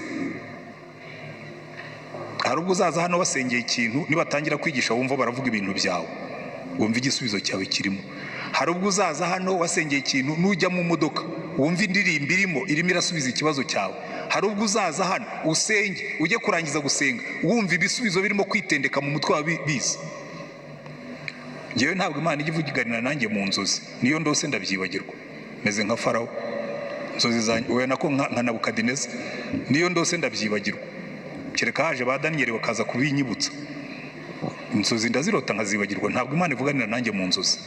S1: Hari ubwo uzaza hano wasengeye ikintu, nibatangira kwigisha wumva baravuga ibintu byawe, wumva igisubizo cyawe kirimo. Hari ubwo uzaza hano wasengeye ikintu, nujya mu modoka wumva indirimbo irimo irasubiza ikibazo cyawe. Hari ubwo uzaza hano usenge, ujye kurangiza gusenga wumva ibisubizo birimo kwitendeka mu mutwe wawe biza. Ngewe ntabwo Imana ijya ivuganira nanjye mu nzozi, niyo ndose ndabyibagirwa, meze nka Farawo. Inzozi zanjye we nako nka Nabukadineza, niyo ndose ndabyibagirwa, kereka haje ba Daniyeli bakaza kubinyibutsa. Inzozi ndazirota nkazibagirwa, ntabwo Imana ivuganira nanjye mu nzozi.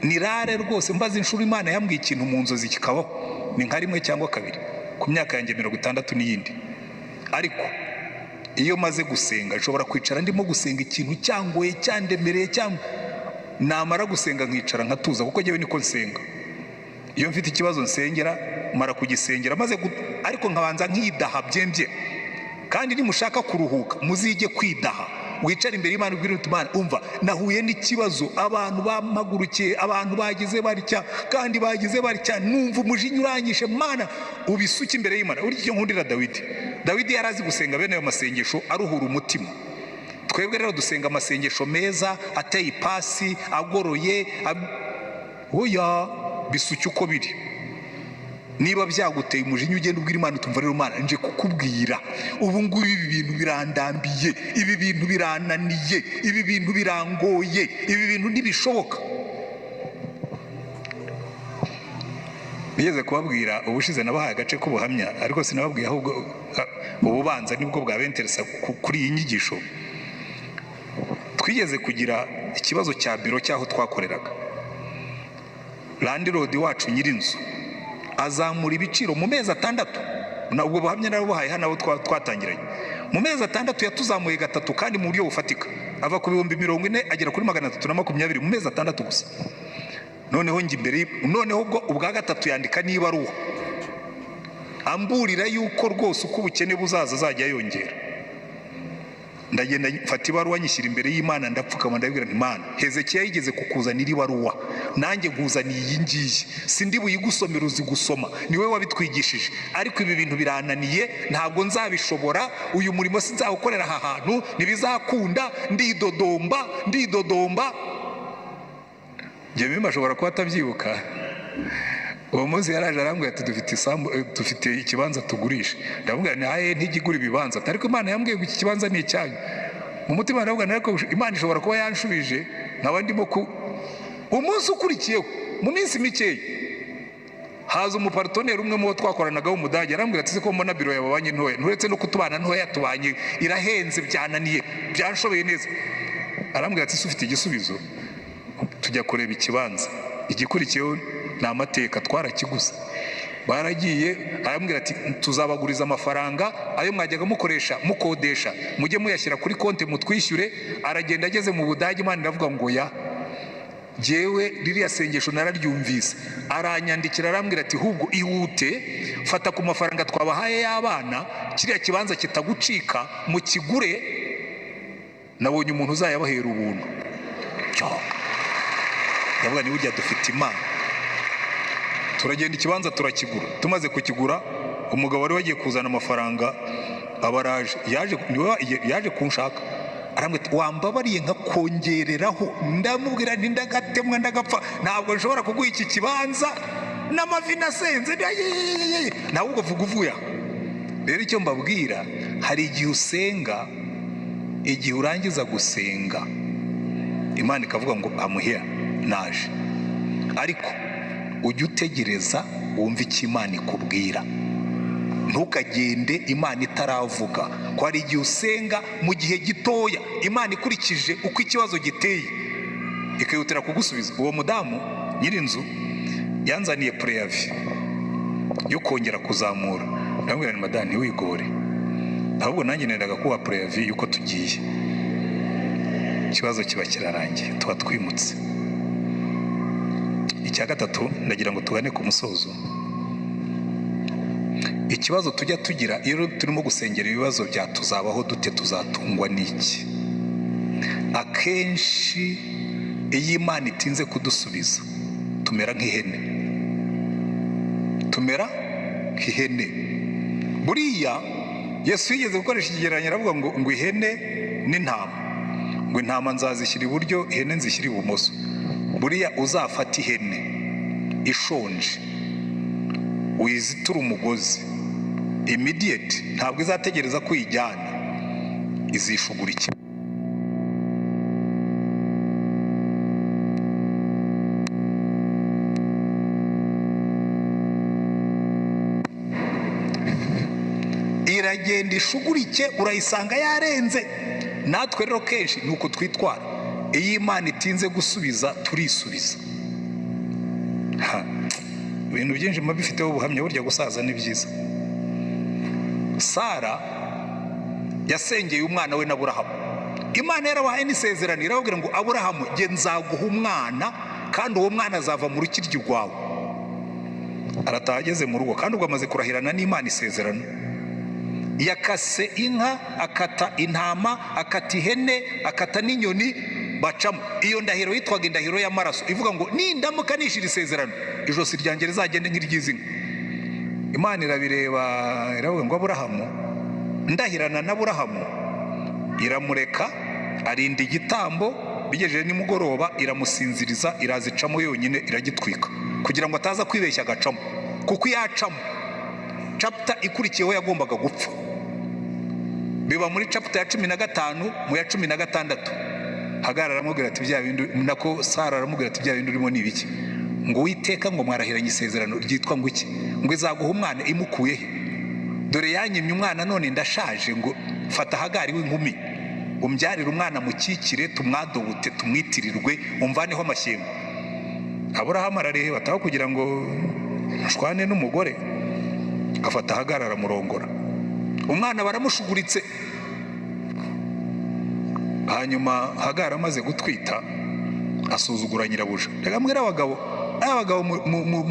S1: Ni rare rwose mbaza inshuro Imana yambwiye ikintu mu nzozi kikabaho, ni nka rimwe cyangwa kabiri ku myaka yanjye 60 n'iyindi. Ariko iyo maze gusenga nshobora kwicara ndimo gusenga ikintu cyangoye cyandemereye, cyangwa namara gusenga nkicara nkatuza, kuko njyewe niko nsenga. Iyo mfite ikibazo nsengera, mara kugisengera maze ariko nkabanza nkidaha byembye. Kandi nimushaka kuruhuka muzige kwidaha, wicara imbere y'Imana ubwira uti Imana, umva nahuye n'ikibazo, abantu bamagurukiye, abantu bagize baricya kandi bagize baricya, numva umujinya uranyishe, Mana ubisuke imbere y'Imana. Urya icyo nkundira Dawidi yarazi gusenga bene ayo masengesho aruhura umutima. Twebwe rero dusenga amasengesho meza, ateye ipasi, agoroye, oya bisuke uko biri. Niba byaguteye umujinya ugenda ubwira Imana utumva rero Mana nje kukubwira, ubu ngubu ibi bintu birandambiye, ibi bintu birananiye, ibi bintu birangoye, ibi bintu ntibishoboka. Nigeze kubabwira ubushize nabahaye agace k'ubuhamya, ariko sinababwiye ahubwo ububanza nibwo bwabenteresa kuri iyi nyigisho. Twigeze kugira ikibazo cya biro cyaho twakoreraga. Landlord wacu nyirinzu azamura ibiciro mu mezi 6. Ubwo buhamya narabuhaye hano abo twatangiranye. Mu mezi 6 yatuzamuye gatatu kandi mu buryo bufatika, ava ku 40 agera kuri 320 mu mezi 6 gusa. Noneho njye imbere, noneho ubwa gatatu yandika niba aruwa amburira yuko rwose uko ubukene buzaza azajya yongera. Ndagenda mfata ibaruwa nyishyira imbere y'Imana, ndapfukama ndabwira nti Imana, Hezekiya yigeze kukuzanira ibaruwa, nanjye nkuzaniye iyi ngiyi, sindi buyigusomera uzi gusoma, niwe wabitwigishije, ariko ibi bintu birananiye, ntabwo nzabishobora, uyu murimo sinzawukorera aha hantu, ntibizakunda, ndidodomba. Njye ashobora kuba atabyibuka. Uwo munsi yaraje arambwira ati dufite ikibanza tugurisha. Ndamubwira nti ntigigura ibibanza, ariko Imana yambwiye ngo iki kibanza ni icyanyu. Mu mutima ndabwira ariko Imana ishobora kuba yanshubije, nkaba ndimo umunsi ukurikiyeho mu minsi mikeya haza umupartoneri umwe mu bo twakoranaga w'Umudage, arambwira ati ko mbona biro yababanye ntoya, nturetse no kutubana ntoya tubanye irahenze, byananiye, byanshobeye neza. Arambwira ati ufite igisubizo? tujya kureba ikibanza. Igikurikiyeho ni amateka, twarakiguze. Baragiye arambwira ati tuzabaguriza amafaranga ayo mwajyaga mukoresha mukodesha mujye muyashyira kuri konti mutwishyure. Aragenda ageze mu Budage, Imana iravuga ngo ya jewe ririya sengesho nararyumvise. Aranyandikira arambwira ati hubwo ihute fata ku mafaranga twabahaye y'abana, kiriya kibanza kitagucika mu kigure, nabonye umuntu uzayabahera ubuntu. Ndavuga ni burya dufite Imana. Turagenda ikibanza turakigura. Tumaze kukigura, umugabo wari wagiye kuzana amafaranga abaraje yaje kunshaka. Arambwira ati wambabariye nkakongereraho. Ndamubwira nti ndagatemwa ndagapfa, ntabwo nshobora kuguha iki kibanza n'amavi nasenze. Nawe ubwo vuga uvuya. Rero icyo mbabwira, hari igihe usenga, igihe urangiza gusenga Imana ikavuga ngo amuhera naje, ariko ujye utegereza wumva icyo Imana ikubwira. Ntukagende Imana itaravuga, ko hari igihe usenga mu gihe gitoya Imana ikurikije uko ikibazo giteye ikihutira kugusubiza. Uwo mudamu nyirinzu yanzaniye preavi yo kongera kuzamura. Ndamubwira ni madame ntiwigore, ahubwo nanjye nendaga kuba preavi yuko tugiye, ikibazo kiba kirarangiye, tuba twimutse. Icya gatatu ndagira ngo tugane ku musozo. Ikibazo tujya tugira iyo turimo gusengera ibibazo bya tuzabaho dute, tuzatungwa n'iki. Akenshi iyo Imana itinze kudusubiza tumera nk'ihene, tumera nk'ihene. Buriya Yesu yigeze gukoresha ikigereranyo aravuga ngo ihene n'intama, ngo intama nzazishyira iburyo, ihene nzishyira ibumoso. Buriya uzafata ihene ishonje wizitura umugozi immediate, ntabwo izategereza ko uyijyana, izishugura iki. Iragenda ishugurike, urayisanga yarenze. Natwe rero kenshi ni uko twitwara. Iyo Imana itinze gusubiza turisubiza. Ibintu byinshi mba bifiteho ubuhamya, burya gusaza ni byiza. Sara yasengeye umwana we na Aburahamu. Imana yarabahaye n'isezerano, irababwira ngo Aburahamu nge nzaguha umwana kandi uwo mwana azava mu rukiryi rwawe. Arataha ageze mu rugo, kandi ubwo amaze kurahirana n'Imana isezerano. Yakase inka, akata intama, akata ihene, akata n'inyoni bacamo. Iyo ndahiro yitwaga indahiro y'amaraso, ivuga ngo nindamuka nishira isezerano ijosi ryanjye rizagende nk'iry'izina. Imana irabireba iravuga ngo Aburahamu, ndahirana na Aburahamu, iramureka arinda igitambo. Bigejeje nimugoroba iramusinziriza, irazicamo yonyine iragitwika kugira ngo ataza kwibeshya agacamo, kuko yacamo chapter ikurikiyeho yagombaga gupfa. Biba muri chapter ya 15 mu ya 16. Hagara aramubwira ati bya bintu nako Sara aramubwira ati bya bintu urimo ni biki? Ngo Uwiteka ngo mwarahiranye isezerano ryitwa ngo iki? Ngo izaguha umwana imukuye he? Dore yanyimye umwana none ndashaje, ngo fata Hagari w'inkumi umbyarire umwana mukikire, tumwadobute tumwitirirwe, umvaneho amashyengo. Aburahamu arareba ataho kugira ngo ashwane n'umugore, afata Hagari aramurongora. Umwana baramushuguritse. Hanyuma Hagari amaze gutwita asuzugura nyirabuja. Reka mwira abagabo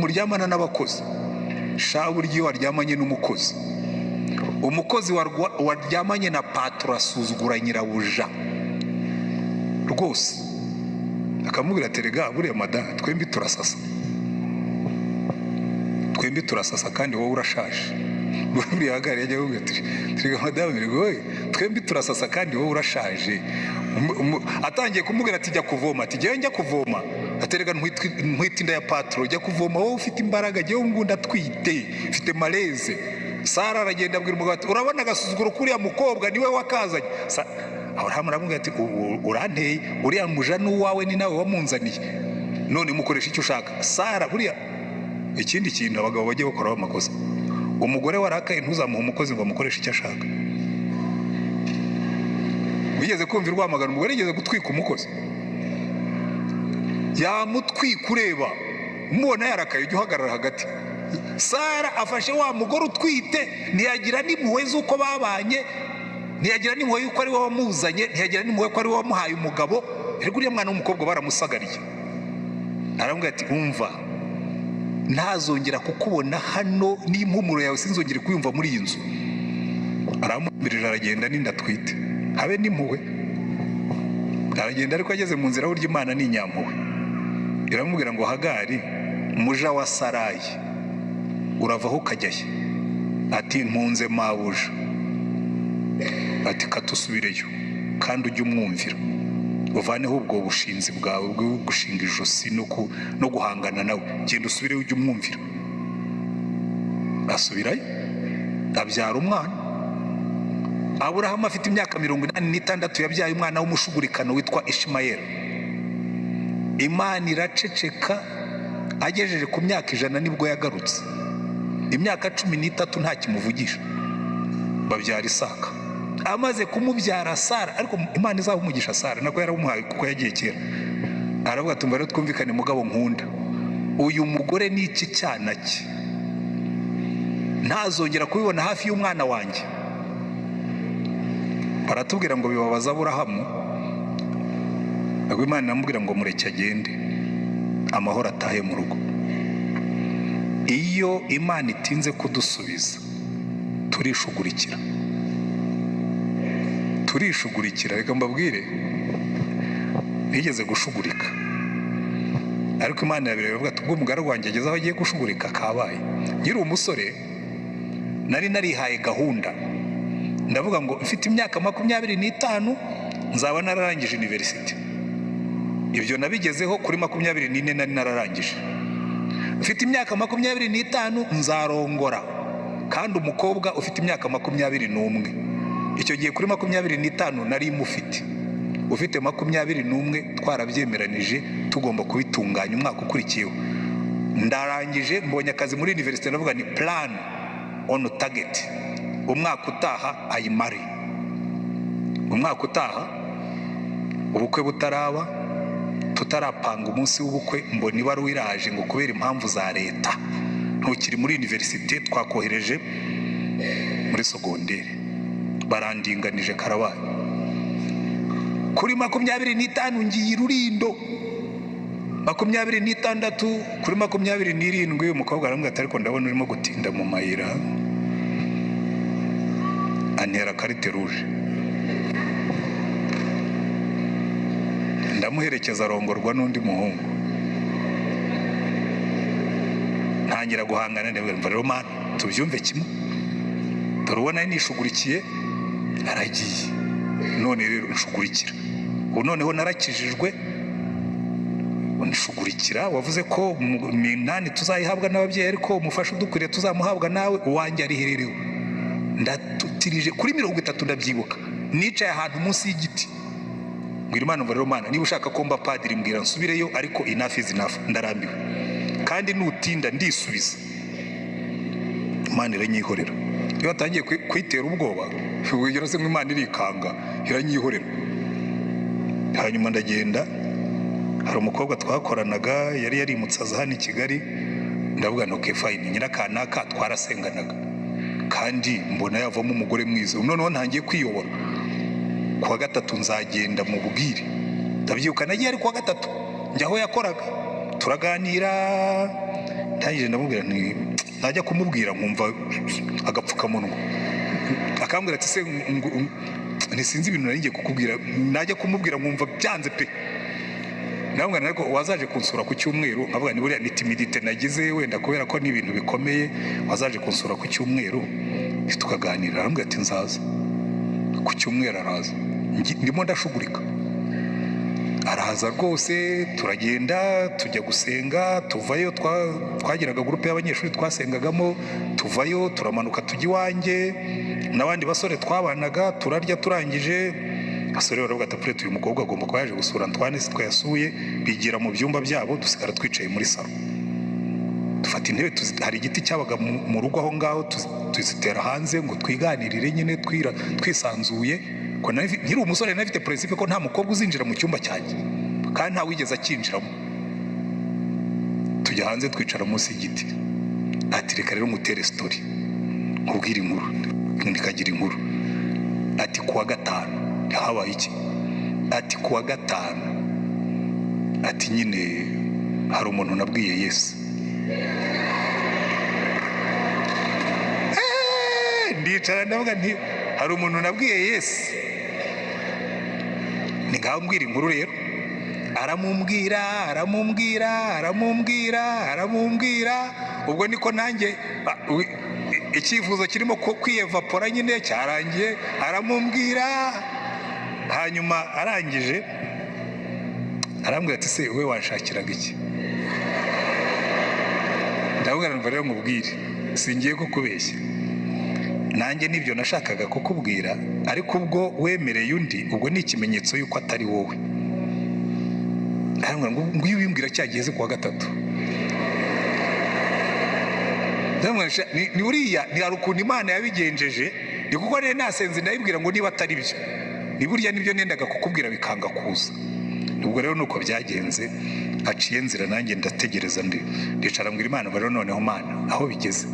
S1: muryamana n'abakozi, shabu ry'iyo waryamanye n'umukozi, umukozi waryamanye na patro asuzugura nyirabuja rwose. Akamubwira ati rega buriya madame twembi turasasa kandi wowe urashaje. Buriya Hagari yajya kuvuga ati rega madame twembi turasasa kandi wowe urashaje. Atangiye kumubwira ati jya kuvoma, ati jyewe njya kuvoma, aterega ntwite inda ya patro, jya kuvoma wowe ufite imbaraga, jyewe ngunda twite mfite maleze. Sara aragenda abwira umugabo ati urabona agasuzuguro kuriya mukobwa niwe wakazanye. Aburahamu aramubwira ati uranteye, uriya muja n'uwawe ni nawe wamunzaniye, none mukoresha icyo ushaka. Sara buriya ikindi kintu abagabo bagiye bakoraho amakosa, umugore warakaye ntuzamuha umukozi ngo amukoreshe icyo ashaka. Wigeze kumva irwamagana umugore yigeze gutwika umukozi? yamutwika ureba mubona yarakaye ujya uhagarara hagati. Sara afashe wa mugore utwite, ntiyagira n'impuhwe z'uko babanye, ntiyagira n'impuhwe y'uko ari we wamuzanye, ntiyagira n'impuhwe ko ari we wamuhaye umugabo. Ariko uriya mwana w'umukobwa baramusagariye, aramubwira ati umva, ntazongera kukubona hano, n'impumuro yawe sinzongere kuyumva muri iyi nzu. Aramumirira aragenda, n'inda atwite, habe n'impuhwe. Aragenda, ariko ageze mu nzira burya Imana ni inyampuhwe. Iramubwira ngo Hagari, muja wa Sarayi, uravaho ukajyayo? Ati mpunze mabuja. Ati katusubireyo kandi ujye umwumvira, uvaneho ubwo bushinzi bwawe bwo gushinga ijosi no guhangana nawe, genda usubireyo ujye umwumvira. Asubirayo abyara umwana. Aburahamu afite imyaka 86 yabyaye umwana w'umushugurikano witwa Ishimayeli. Imana iraceceka, agejeje ku myaka 100 nibwo yagarutse. Imyaka 13 nta kimuvugisha, babyara Isaka. Amaze kumubyara Sara, ariko Imana izabumugisha Sara, nako yarumuhaye kuko yagiye kera. Aravuga ati mbere twumvikane mugabo nkunda, uyu mugore ni iki cyana cye, ntazongera kubibona hafi y'umwana wanjye. Baratubwira ngo bibabaza Aburahamu, Imana iramubwira ngo mureke agende, amahoro atahe mu rugo. Iyo Imana itinze kudusubiza turishugurikira. Reka mbabwire, nigeze gushugurika, ariko Imana yabireba ivuga ati ubwo umugaragu wanjye ageze aho agiye gushugurika kabaye. Nkiri umusore nari narihaye gahunda, ndavuga ngo mfite imyaka 25 nzaba nararangije university. Ibyo nabigezeho kuri 24 nari nararangije. Mfite imyaka 25 nzarongora, kandi umukobwa ufite imyaka 21. Icyo gihe kuri 25 nari mufite, ufite 21 twarabyemeranije tugomba kubitunganya umwaka ukurikiyeho. Ndarangije, mbonye akazi muri university, ndavuga ni plan on target. Umwaka utaha ayimari, umwaka utaha ubukwe butaraba, tutarapanga umunsi w'ubukwe, mbona ibaruwa iraje ngo kubera impamvu za leta ntukiri muri university, twakohereje muri secondaire. Barandinganije karabaye. Kuri 25 ngiye Rurindo, 26 kuri 27 umukobwa arambwira ati ariko ndabona urimo gutinda mu mayira, antera karite ruje. Ndamuherekeza arongorwa n'undi muhungu, ntangira guhangana. Ndabwira rero Mana tubyumve kimwe, turubona nishugurikiye aragiye, none rero nshugurikira. Ubu noneho narakijijwe, unshugurikira. Wavuze ko minani tuzayihabwa n'ababyeyi, ariko umufasha udukwiriye tuzamuhabwa nawe, uwanjye arihererewe. Ndatutirije kuri 30 ndabyibuka, nicaye ahantu munsi y'igiti. Mbwira Imana ngo rero Mana, niba ushaka ko mba padiri mbwira nsubireyo, ariko enough is enough, ndarambiwe kandi nutinda ndisubiza. Imana iranyihorera. Iyo atangiye kwitera ubwoba, ubwo se Imana irikanga, iranyihorera. Hanyuma ndagenda, hari umukobwa twakoranaga yari yarimutsaza hano i Kigali. Ndavuga no okay fine, nyirakanaka twarasenganaga kandi mbona yavamo umugore mwiza. Noneho ntangiye kwiyobora, kuwa gatatu nzagenda mu bubwire. Ndabyuka nagiye, ari kuwa gatatu njya aho yakoraga, turaganira. Ntangije ndamubwira nti najya kumubwira nkumva agapfukamunwa, akambwira ati se ntisinzi ibintu nari ngiye kukubwira. Najya kumubwira nkumva byanze pe. Ndamubwira ariko wazaje kunsura ku cyumweru, nkavuga ni buriya ni timidite nagize wenda kubera ko ni ibintu bikomeye. Wazaje kunsura ku cyumweru tukaganira. Arambwira ati nzaza. Ku cyumweru araza, ndimo ndashugurika. Araza rwose, turagenda tujya gusenga. Tuvayo, twagiraga groupe y'abanyeshuri twasengagamo. Tuvayo turamanuka tujya iwanjye n'abandi basore twabanaga, turarya. Turangije basore baravuga ati apure uyu mukobwa agomba kuba yaje gusura Antoine, si twayasuye. Bigira mu byumba byabo, dusigara twicaye muri salo. Dufata intebe, hari igiti cyabaga mu rugo aho ngaho, tuzitera hanze ngo twiganirire nyine twisanzuye. Ko nkiri umusore nafite principe ko nta mukobwa uzinjira mu cyumba cyanjye, kandi nta wigeze akinjiramo. tujya hanze twicara munsi y'igiti. Ati reka rero ngutere story nkubwire inkuru, ndikagira inkuru. Ati kuwa gatanu habaye iki? Ati kuwa gatanu, ati nyine hari umuntu nabwiye Yesu. Ndicara ndavuga nti hari umuntu nabwiye Yesu. Ni ngaho mbwira inkuru rero. Aramubwira ubwo niko nanjye icyifuzo kirimo kwiyevapora nyine cyarangiye. Aramubwira, hanyuma arangije arambwira ati se we wanshakiraga iki? Ndavuga ngo rero nkubwire, singiye kukubeshya, nanjye nibyo nashakaga kukubwira, ariko ubwo wemereye undi ubwo ni ikimenyetso yuko atari wowe. Ngo iyo ubimbwira cyageze kuwa gatatu, ni uriya ni hari ukuntu Imana yabigenjeje. Ni kuko rero nasenze ndayibwira ngo niba atari byo, ni burya nibyo nendaga kukubwira bikanga kuza. Ubwo rero nuko byagenze, aciye nzira nanjye ndategereza, ndicara mbwira Imana rero noneho Mana aho bigeze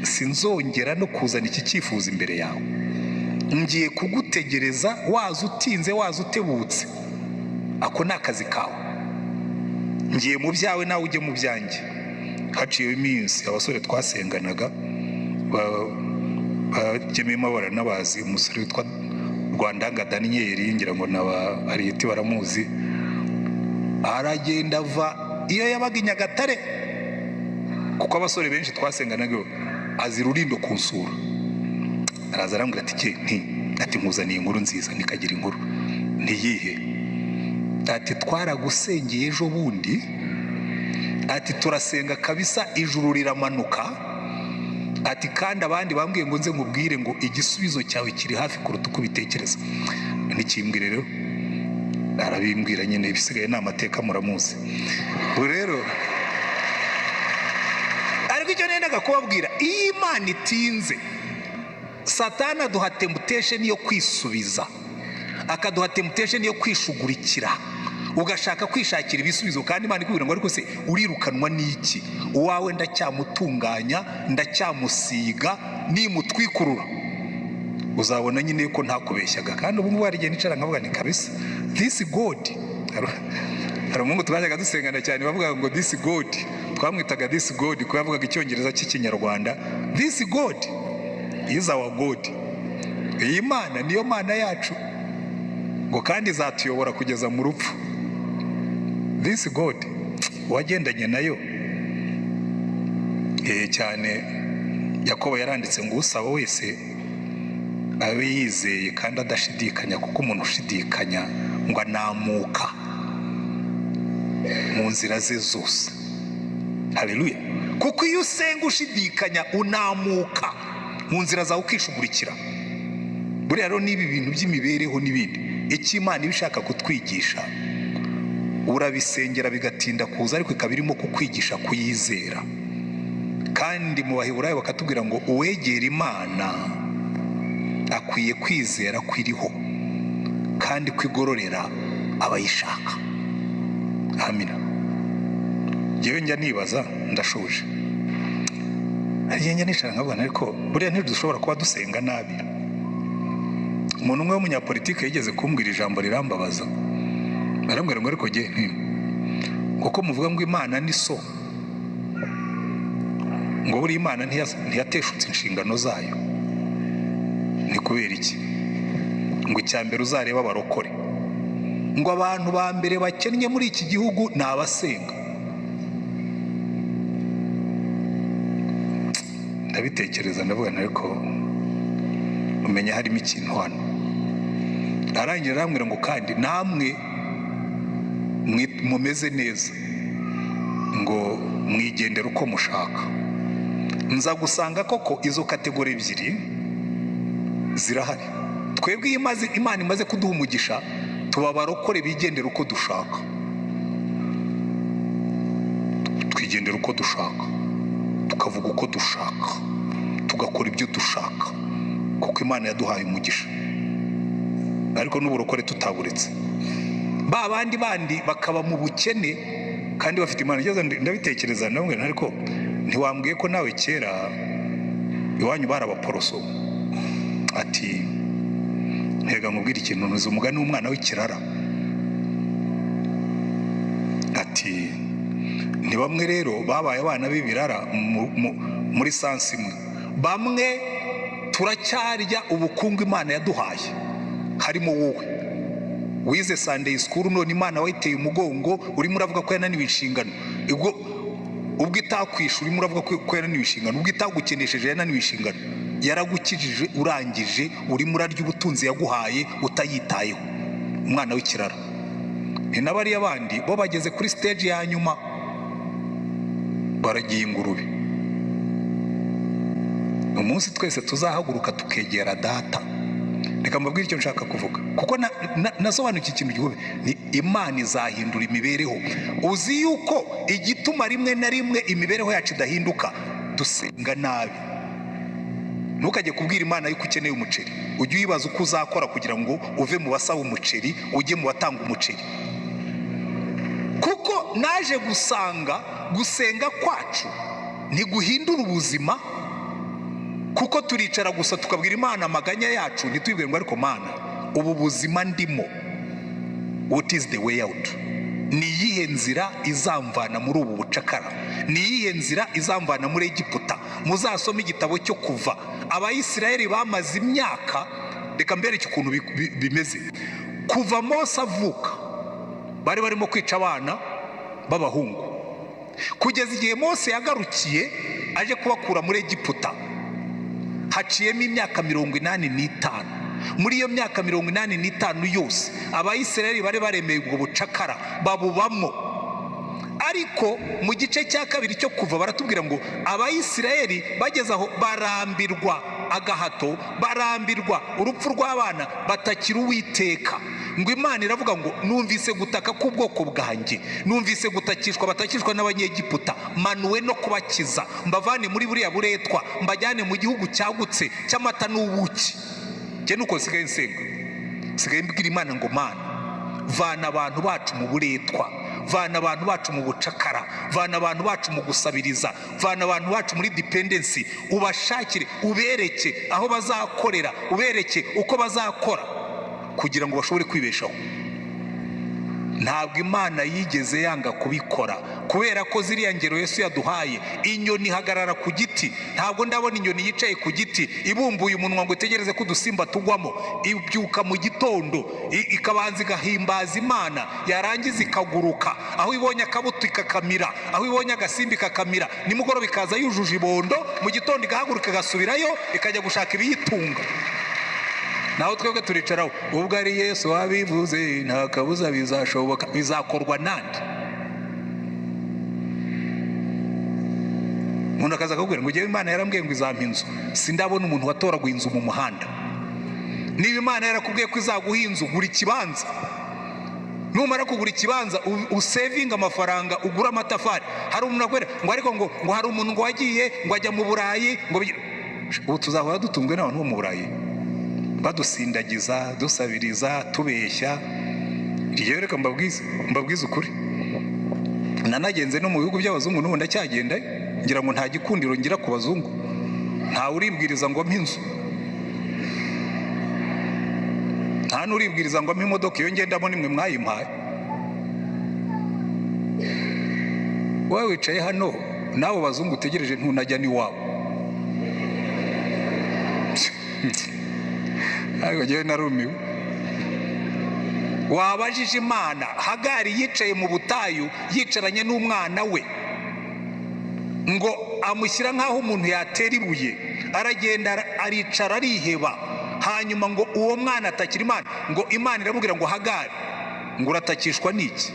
S1: sinzongera no kuzana iki cyifuzo imbere yawe, ngiye kugutegereza, waza utinze waza utebutse, ako ni akazi kawe. Ngiye mu byawe nawe ujye mu byanjye. Haciyeho iminsi abasore twasenganaga bagemeyemo baranabazi, umusore witwa Rwandanga Daniel, ngira ngo naba Ariyeti baramuzi. Aragenda ava iyo yabaga i Nyagatare, kuko abasore benshi twasenganaga azira urindo kunsura. Araza arambwira ati nkuzaniye inkuru nziza. Nikagira inkuru ntiyihe. Ati twaragusengeye ejo bundi, ati turasenga kabisa ijuru riramanuka, ati kandi abandi bambwiye ngo nze nkubwire ngo igisubizo cyawe kiri hafi kuruta uko ubitekereza. Ntikimbwire rero, arabimbwira nyine, ibisigaye ni amateka muramuzi. Ubu rero ariko icyo nendaga kubabwira, iyo Imana itinze, Satani aduha temptation yo kwisubiza, akaduha temptation yo kwishugurikira, ugashaka kwishakira ibisubizo, kandi Imana ikubwira ngo ariko se urirukanwa n'iki? Uwawe ndacyamutunganya, ndacyamusiga, nimutwikurura uzabona nyine ko ntakubeshyaga. Kandi ubu ngubu harigihe nicara nkavuga ni kabisa this God. Hari umuntu twajyaga dusengana cyane bavuga ngo this God, twamwitaga this God kuko yavugaga icyongereza cy'ikinyarwanda. This God is our God. Iyi Mana niyo Mana yacu, ngo kandi izatuyobora kugeza mu rupfu. This God wagendanye nayo cyane. Yakobo yaranditse ngo usaba wese abe yizeye kandi adashidikanya, kuko umuntu ushidikanya ngo anamuka mu nzira ze zose. Haleluya. Kuko iyo usenga ushidikanya unamuka mu nzira zawe ukishugurikira. Buriya rero n'ibi bintu by'imibereho n'ibindi, icyo Imana ibishaka kutwigisha urabisengera bigatinda kuza, ariko ikaba irimo kukwigisha kuyizera. Kandi mu Baheburayo bakatubwira ngo uwegera Imana akwiye kwizera kwiriho kandi kwigororera abayishaka. Amina. Yewe njya nibaza, ndashoje, hariya njya nicara nkavuga ariko buriya ntidushobora kuba dusenga nabi. Umuntu umwe w'umunyapolitike yigeze kumbwira ijambo rirambabaza. Arambwira ngo ariko jye kuko muvuga ngo Imana ni so, ngo buri Imana ntiyateshutse inshingano zayo. Ni kubera iki? Ngo icyambere uzareba abarokore, ngo abantu ba mbere bakennye muri iki gihugu ni abasenga. Ndabitekereza ndavuga ariko umenya harimo ikintu hano. Arangira arambwira ngo kandi namwe mumeze neza, ngo mwigendera uko mushaka. Nza gusanga koko izo kategori ebyiri zirahari. Twebwe Imana imaze kuduha umugisha, tuba abarokore bigendera uko dushaka, twigendera uko dushaka, tukavuga uko dushaka, tugakora ibyo dushaka, kuko Imana yaduhaye umugisha. Ariko n'uburokore tutaburetse. Ba bandi bakaba mu bukene kandi bafite imana. Igeze ndabitekereza namwe, ariko ntiwambwiye ko nawe kera iwanyu bari abaporoso? Ati ntega nkubwira ikintu, ntuzi umugani w'umwana w'ikirara. Ati ni bamwe rero babaye abana b'ibirara muri sansi imwe. Bamwe turacyarya ubukungu Imana yaduhaye, harimo wowe wize Sunday school, none Imana wayiteye umugongo, urimo uravuga ko yananiwe inshingano. Ubwo itakwishura urimo uravuga ko yananiwe inshingano, ubwo itagukenesheje yananiwe inshingano. Yaragukijije urangije, urimo urarya ubutunzi yaguhaye utayitayeho. Umwana w'ikirara. Ni n'abariya bandi bo bageze kuri stage ya nyuma, baragiye ingurube. Umunsi twese tuzahaguruka tukegera data. Reka mbabwire icyo nshaka kuvuga, kuko nasobanukiye ikintu gikomeye. Ni Imana izahindura imibereho. Uzi yuko igituma rimwe na rimwe imibereho yacu idahinduka, dusenga nabi. Ntukajye kubwira Imana yuko ukeneye umuceri, ujye wibaza uko uzakora kugira ngo uve mu basaba umuceri ujye mu batanga umuceri. Kuko naje gusanga gusenga kwacu ntiguhindura ubuzima, kuko turicara gusa tukabwira Imana amaganya yacu, ntitwibwire ngo ariko Mana, ubu buzima ndimo, what is the way out? Ni iyihe nzira izamvana muri ubu bucakara? Ni iyihe nzira izamvana muri Egiputa? Muzasome igitabo cyo Kuva. Abayisiraheli bamaze imyaka, reka mbereke ukuntu bimeze. Kuva Mose avuka bari barimo kwica abana b'abahungu, kugeza igihe Mose yagarukiye aje kubakura muri Egiputa. Haciyemo imyaka 85. Muri iyo myaka 85 yose Abayisiraheli bari baremeye ubwo bucakara, babubamo. Ariko mu gice cya kabiri cyo Kuva baratubwira ngo Abayisiraheli bageze aho barambirwa agahato, barambirwa urupfu rw'abana, batakira Uwiteka. Ngo Imana iravuga ngo numvise gutaka k'ubwoko bwanjye, numvise gutakishwa batakishwa n'Abanyegiputa, manuwe no kubakiza, mbavane muri buriya buretwa, mbajyane mu gihugu cyagutse cy'amata n'ubuki. Njye nuko nsigaye nsenga, nsigaye mbwira Imana ngo Mana, vana abantu bacu mu buretwa, vana abantu bacu mu bucakara, vana abantu bacu mu gusabiriza, vana abantu bacu muri dependency, ubashakire, ubereke aho bazakorera, ubereke uko bazakora kugira ngo bashobore kwibeshaho. Ntabwo Imana yigeze yanga kubikora, kubera ko ziriya ngero Yesu yaduhaye. Inyoni ihagarara ku giti, ntabwo ndabona inyoni yicaye ku giti ibumbuye umunwa ngo itegereze ko udusimba tugwamo. Ibyuka mu gitondo ikabanza igahimbaza Imana, yarangiza ikaguruka. Aho ibonye akabuto ikakamira, aho ibonye agasimbi ikakamira, nimugoroba ikaza yujuje ibondo, mu gitondo igahaguruka igasubirayo ikajya gushaka ibiyitunga. Naho twebwe turicaraho, ubwo ari Yesu wabivuze nta kabuza bizashoboka. Bizakorwa nande? Umuntu akaza akubwira ngo ugiye, Imana yarambwiye ngo izampa inzu, sindabona umuntu watoraguye inzu mu muhanda. Niba Imana yarakubwiye ko izaguha inzu, gura ikibanza. Numara kugura ikibanza usevinga amafaranga, ugura amatafari. Hari umuntu akwera ngo ariko ngo hari umuntu ngo wagiye ngo ajya mu Burayi ngo ubu tuzahora dutunzwe n'abantu bo mu Burayi badusindagiza, dusabiriza, tubeshya. Iyo reka mbabwize ukuri, nanagenze no mu bihugu by'abazungu, n'ubu ndacyagenda, ngira ngo nta gikundiro ngira ku bazungu. Ntawe uribwiriza ngo ampe inzu, nta n'uribwiriza ngo ampe imodoka. Iyo ngendamo nimwe mwayimpaye. Wowe wicaye hano n'abo bazungu utegereje ntunajya n'iwabo. Ariko njyewe narumiwe. Wabajije Imana, Hagari yicaye mu butayu yicaranye n'umwana we, ngo amushyira nk'aho umuntu yatera ibuye, aragenda aricara ariheba. Hanyuma ngo uwo mwana atakira Imana, ngo Imana iramubwira ngo Hagari, ngo uratakishwa n'iki?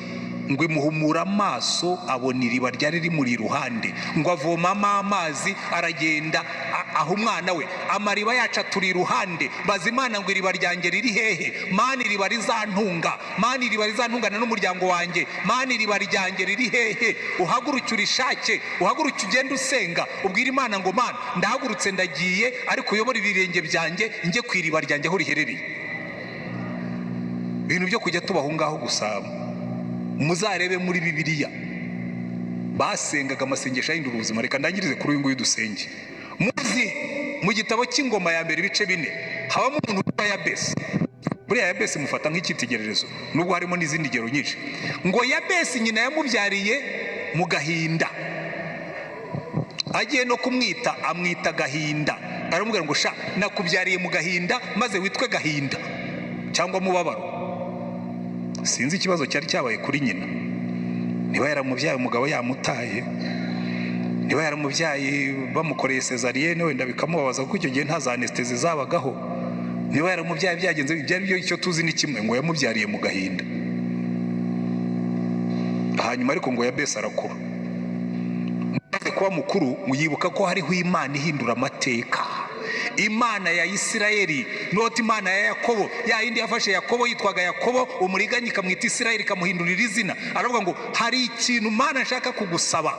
S1: Ngo imuhumura amaso abona iriba ryari rimuri iruhande, ngo avomamo amazi aragenda aho umwana we. Amariba yacu aturi iruhande, baza Imana ngo iriba ryanjye riri hehe? Mana iriba rizantunga, Mana iriba rizantungana n'umuryango wanjye, Mana iriba ryanjye riri hehe? Uhaguruke urishake, uhaguruke ugende usenga, ubwira Imana ngo Mana ndahagurutse ndagiye, ariko uyobora ibirenge byanjye njye ku iriba ryanjye aho riherereye. Ibintu byo kujya tubaho ngaho gusa, muzarebe muri Bibiliya basengaga amasengesho ahindura ubuzima. Reka ndangirize kuri uyu nguyu dusenge. Muzi mu gitabo cy'Ingoma ya mbere ibice 4 habamo umuntu witwa Yabesi. Buriya Yabesi mufata nk'icyitegererezo nubwo harimo n'izindi ngero nyinshi. Ngo Yabesi nyina yamubyariye mu gahinda, agiye no kumwita amwita gahinda. Aramubwira ngo sha nakubyariye mu gahinda maze witwe gahinda cyangwa mubabaro. Sinzi ikibazo cyari cyabaye kuri nyina, niba yaramubyaye umugabo yamutaye, niba yaramubyaye bamukoreye cesarienne wenda bikamubabaza kuko icyo gihe nta za anesthesi zabagaho, niba yaramubyaye byagenze byari byo icyo tuzi ni kimwe, ngo yamubyariye mu gahinda. Hanyuma ariko ngo Yabesi arakura, kuba mukuru muyibuka ko hariho Imana ihindura amateka. Imana ya Isirayeli, noti Imana ya Yakobo, ya yindi yafashe Yakobo yitwaga Yakobo, umuriganya ikamwita Isirayeli ikamuhindurira izina. Aravuga ngo hari ikintu Imana nshaka kugusaba.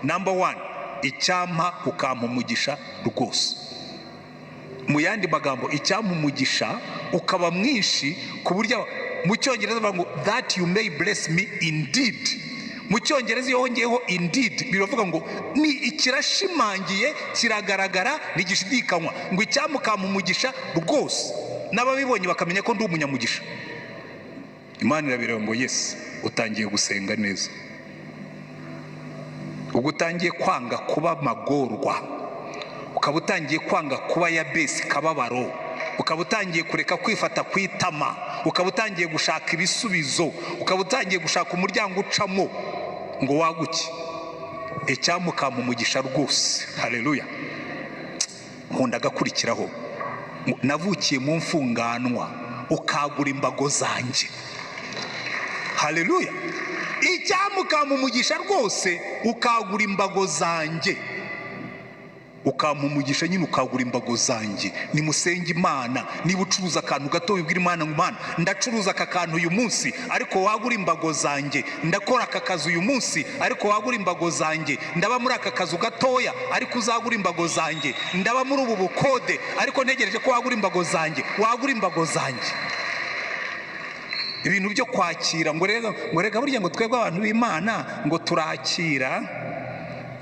S1: Number 1, icyampa ukampa umugisha rwose. Mu yandi magambo, icyampa umugisha ukaba mwinshi ku buryo mu Cyongereza bavuga ngo that you may bless me indeed. Mu Cyongereza yongeyeho indeed biravuga ngo ni ikirashimangiye kiragaragara ntigishidikanywa, ngo icyampa ukampa umugisha rwose, n'ababibonye bakamenya ko ndi umunyamugisha. Imana irabireba ngo yes, utangiye gusenga neza. Ubwo utangiye kwanga kuba magorwa, ukaba utangiye kwanga kuba Yabesi kababaro, ukaba utangiye kureka kwifata kwitama, ukaba utangiye gushaka ibisubizo, ukaba utangiye gushaka umuryango ucamo ngo waguke, icyampa ukampa umugisha rwose. Haleluya. Nkunda gakurikiraho, navukiye mu mfunganwa ukagura imbago zanjye. Haleluya. Icyampa ukampa umugisha rwose ukagura imbago zanjye, ukampa umugisha nyine ukagura imbago zanjye. Nimusenge Imana. Niba ucuruza akantu gato wibwira Imana ngo Imana ndacuruza aka kantu uyu munsi ariko wagura imbago zanjye, ndakora aka kazi uyu munsi ariko wagura imbago zanjye, ndaba muri aka kazu gatoya ariko uzagura imbago zanjye, ndaba muri ubu bukode ariko ntegereje ko wagura imbago zanjye, wagura imbago zanjye. Ibintu byo kwakira ngo rega burya ngo twebwe abantu b'Imana ngo turakira,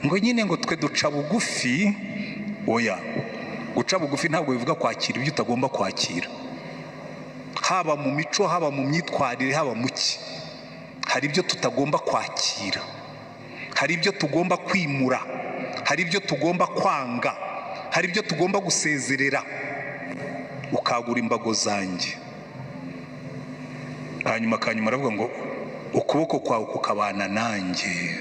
S1: ngo nyine ngo twe duca bugufi. Oya, guca bugufi ntabwo bivuga kwakira ibyo utagomba kwakira. Haba mu mico, haba mu myitwarire, haba muki, hari ibyo tutagomba kwakira, hari ibyo tugomba kwimura, hari ibyo tugomba kwanga, hari ibyo tugomba gusezerera. Ukagura imbago zanjye. Hanyuma aravuga ngo ukuboko kwawe kukabana nanjye,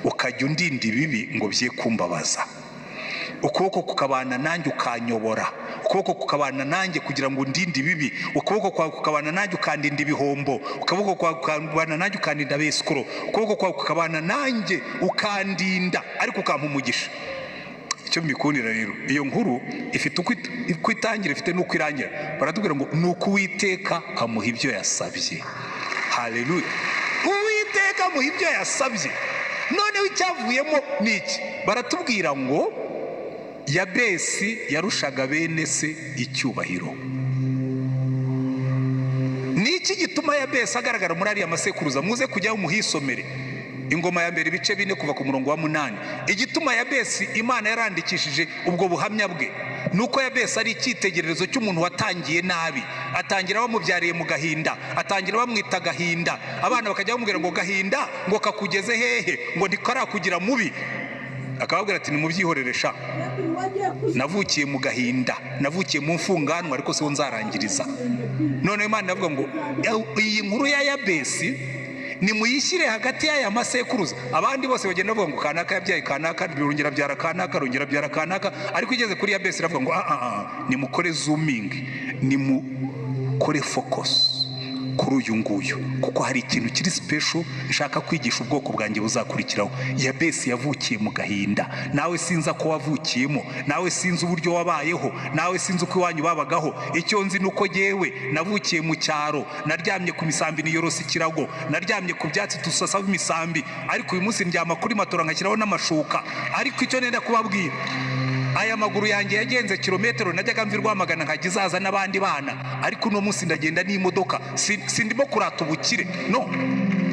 S1: ukajya undinda ibibi ngo bye kumbabaza. Ukuboko kukabana nanjye ukanyobora, ukuboko kukabana nanjye kugira ngo undinde ibibi, ukuboko kwawe kukabana nanjye ukandinda ibihombo, ukuboko kwawe kukabana nanjye ukandinda abesikoro, ukuboko kwawe kukabana nanjye ukandinda ariko ukampa umugisha. Icyo mbikundira rero, iyo nkuru ifite uko itangira, ifite n'uko irangira. Baratubwira ngo nuko Uwiteka amuha ibyo yasabye. Haleluya. Uwiteka amuha ibyo yasabye. Noneho icyavuyemo ni iki? Baratubwira ngo Yabesi yarushaga bene se icyubahiro. Ni iki gituma Yabesi agaragara muri ariya masekuruza? Muze kujyaho muhisomere Ingoma ya mbere ibice 4 kuva ku murongo wa 8. Igituma Yabesi Imana yarandikishije ubwo buhamya bwe nuko Yabesi ari icyitegererezo cy'umuntu watangiye nabi. Atangira bamubyariye mu gahinda, atangira bamwita gahinda, abana bakajya bamubwira ngo gahinda ngo kakugeze hehe, ngo ndikarakugira mubi. Akababwira ati nimubyihoreresha, navukiye mu gahinda, navukiye mu mfunganwa ariko siho nzarangiriza. None Imana avuga ngo iyi nkuru ya Yabesi nimuyishyire hagati y'aya masekuruza. Abandi bose bagenda bavuga ngo kanaka yabyaye kanaka, birongera byara kanaka, rongera byara kanaka, ariko igeze kuri Yabesi aravuga ngo nimukore zooming, nimukore focus kuri uyu nguyu, kuko hari ikintu kiri special nshaka kwigisha ubwoko bwanjye buzakurikiraho. Yabesi yavukiye mu gahinda, nawe sinza ko wavukiyemo, nawe sinzi uburyo wabayeho, nawe sinzi uko iwanyu babagaho. Icyo nzi nuko yewe navukiye mu cyaro, naryamye ku misambi niyorose ikirago, naryamye ku byatsi tusasaba imisambi, ariko uyu munsi ndyama kuri matora nkashyiraho n'amashuka. Ariko icyo nenda kubabwira, aya maguru yanjye yagenze kilometero, najyaga mvi Rwamagana nkagizaza n'abandi bana, ariko uno munsi ndagenda n'imodoka. Sindimo kurata ubukire, no,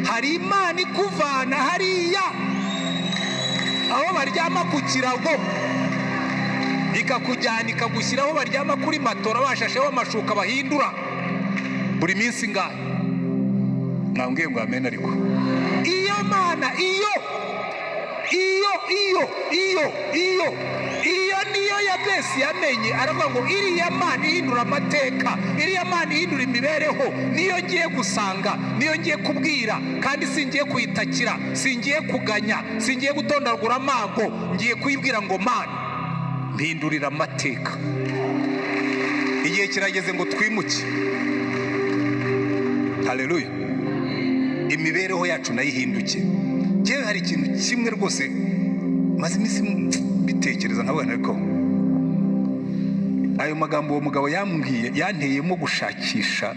S1: hari Imana ikuvana hariya aho baryama ku kirago, ikakujyana ikagushyira aho baryama kuri matora bashasheho amashuka bahindura buri minsi ngahe. Mwambwiye ngo amen. Ariko iyo Mana iyo niyo Yabesi yamenye, aravuga ngo iriya Mana ihindura amateka, iriya Mana ihindura imibereho, niyo ngiye gusanga, niyo ngiye kubwira, kandi singiye kuyitakira, singiye kuganya, singiye gutondagura amago, ngiye kuyibwira ngo Mana mpindurira amateka. Igihe kirageze ngo twimuke. Haleluya. Imibereho yacu nayihinduke. Jewe hari ikintu kimwe rwose maze iminsi bitekereza nkabona, ariko ayo magambo uwo mugabo yambwiye yanteyemo gushakisha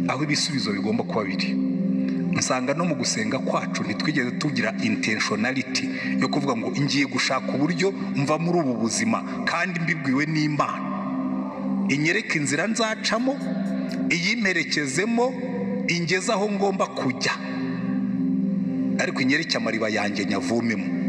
S1: aho ibisubizo bigomba kuba biri. Nsanga no mu gusenga kwacu ntitwigeze tugira intentionality yo kuvuga ngo ngiye gushaka uburyo mva muri ubu buzima kandi mbibwiwe n'Imana, inyereka inzira nzacamo, iyimperekezemo, ingeza aho ngomba kujya, ariko inyereke amariba yanjye nyavumemo.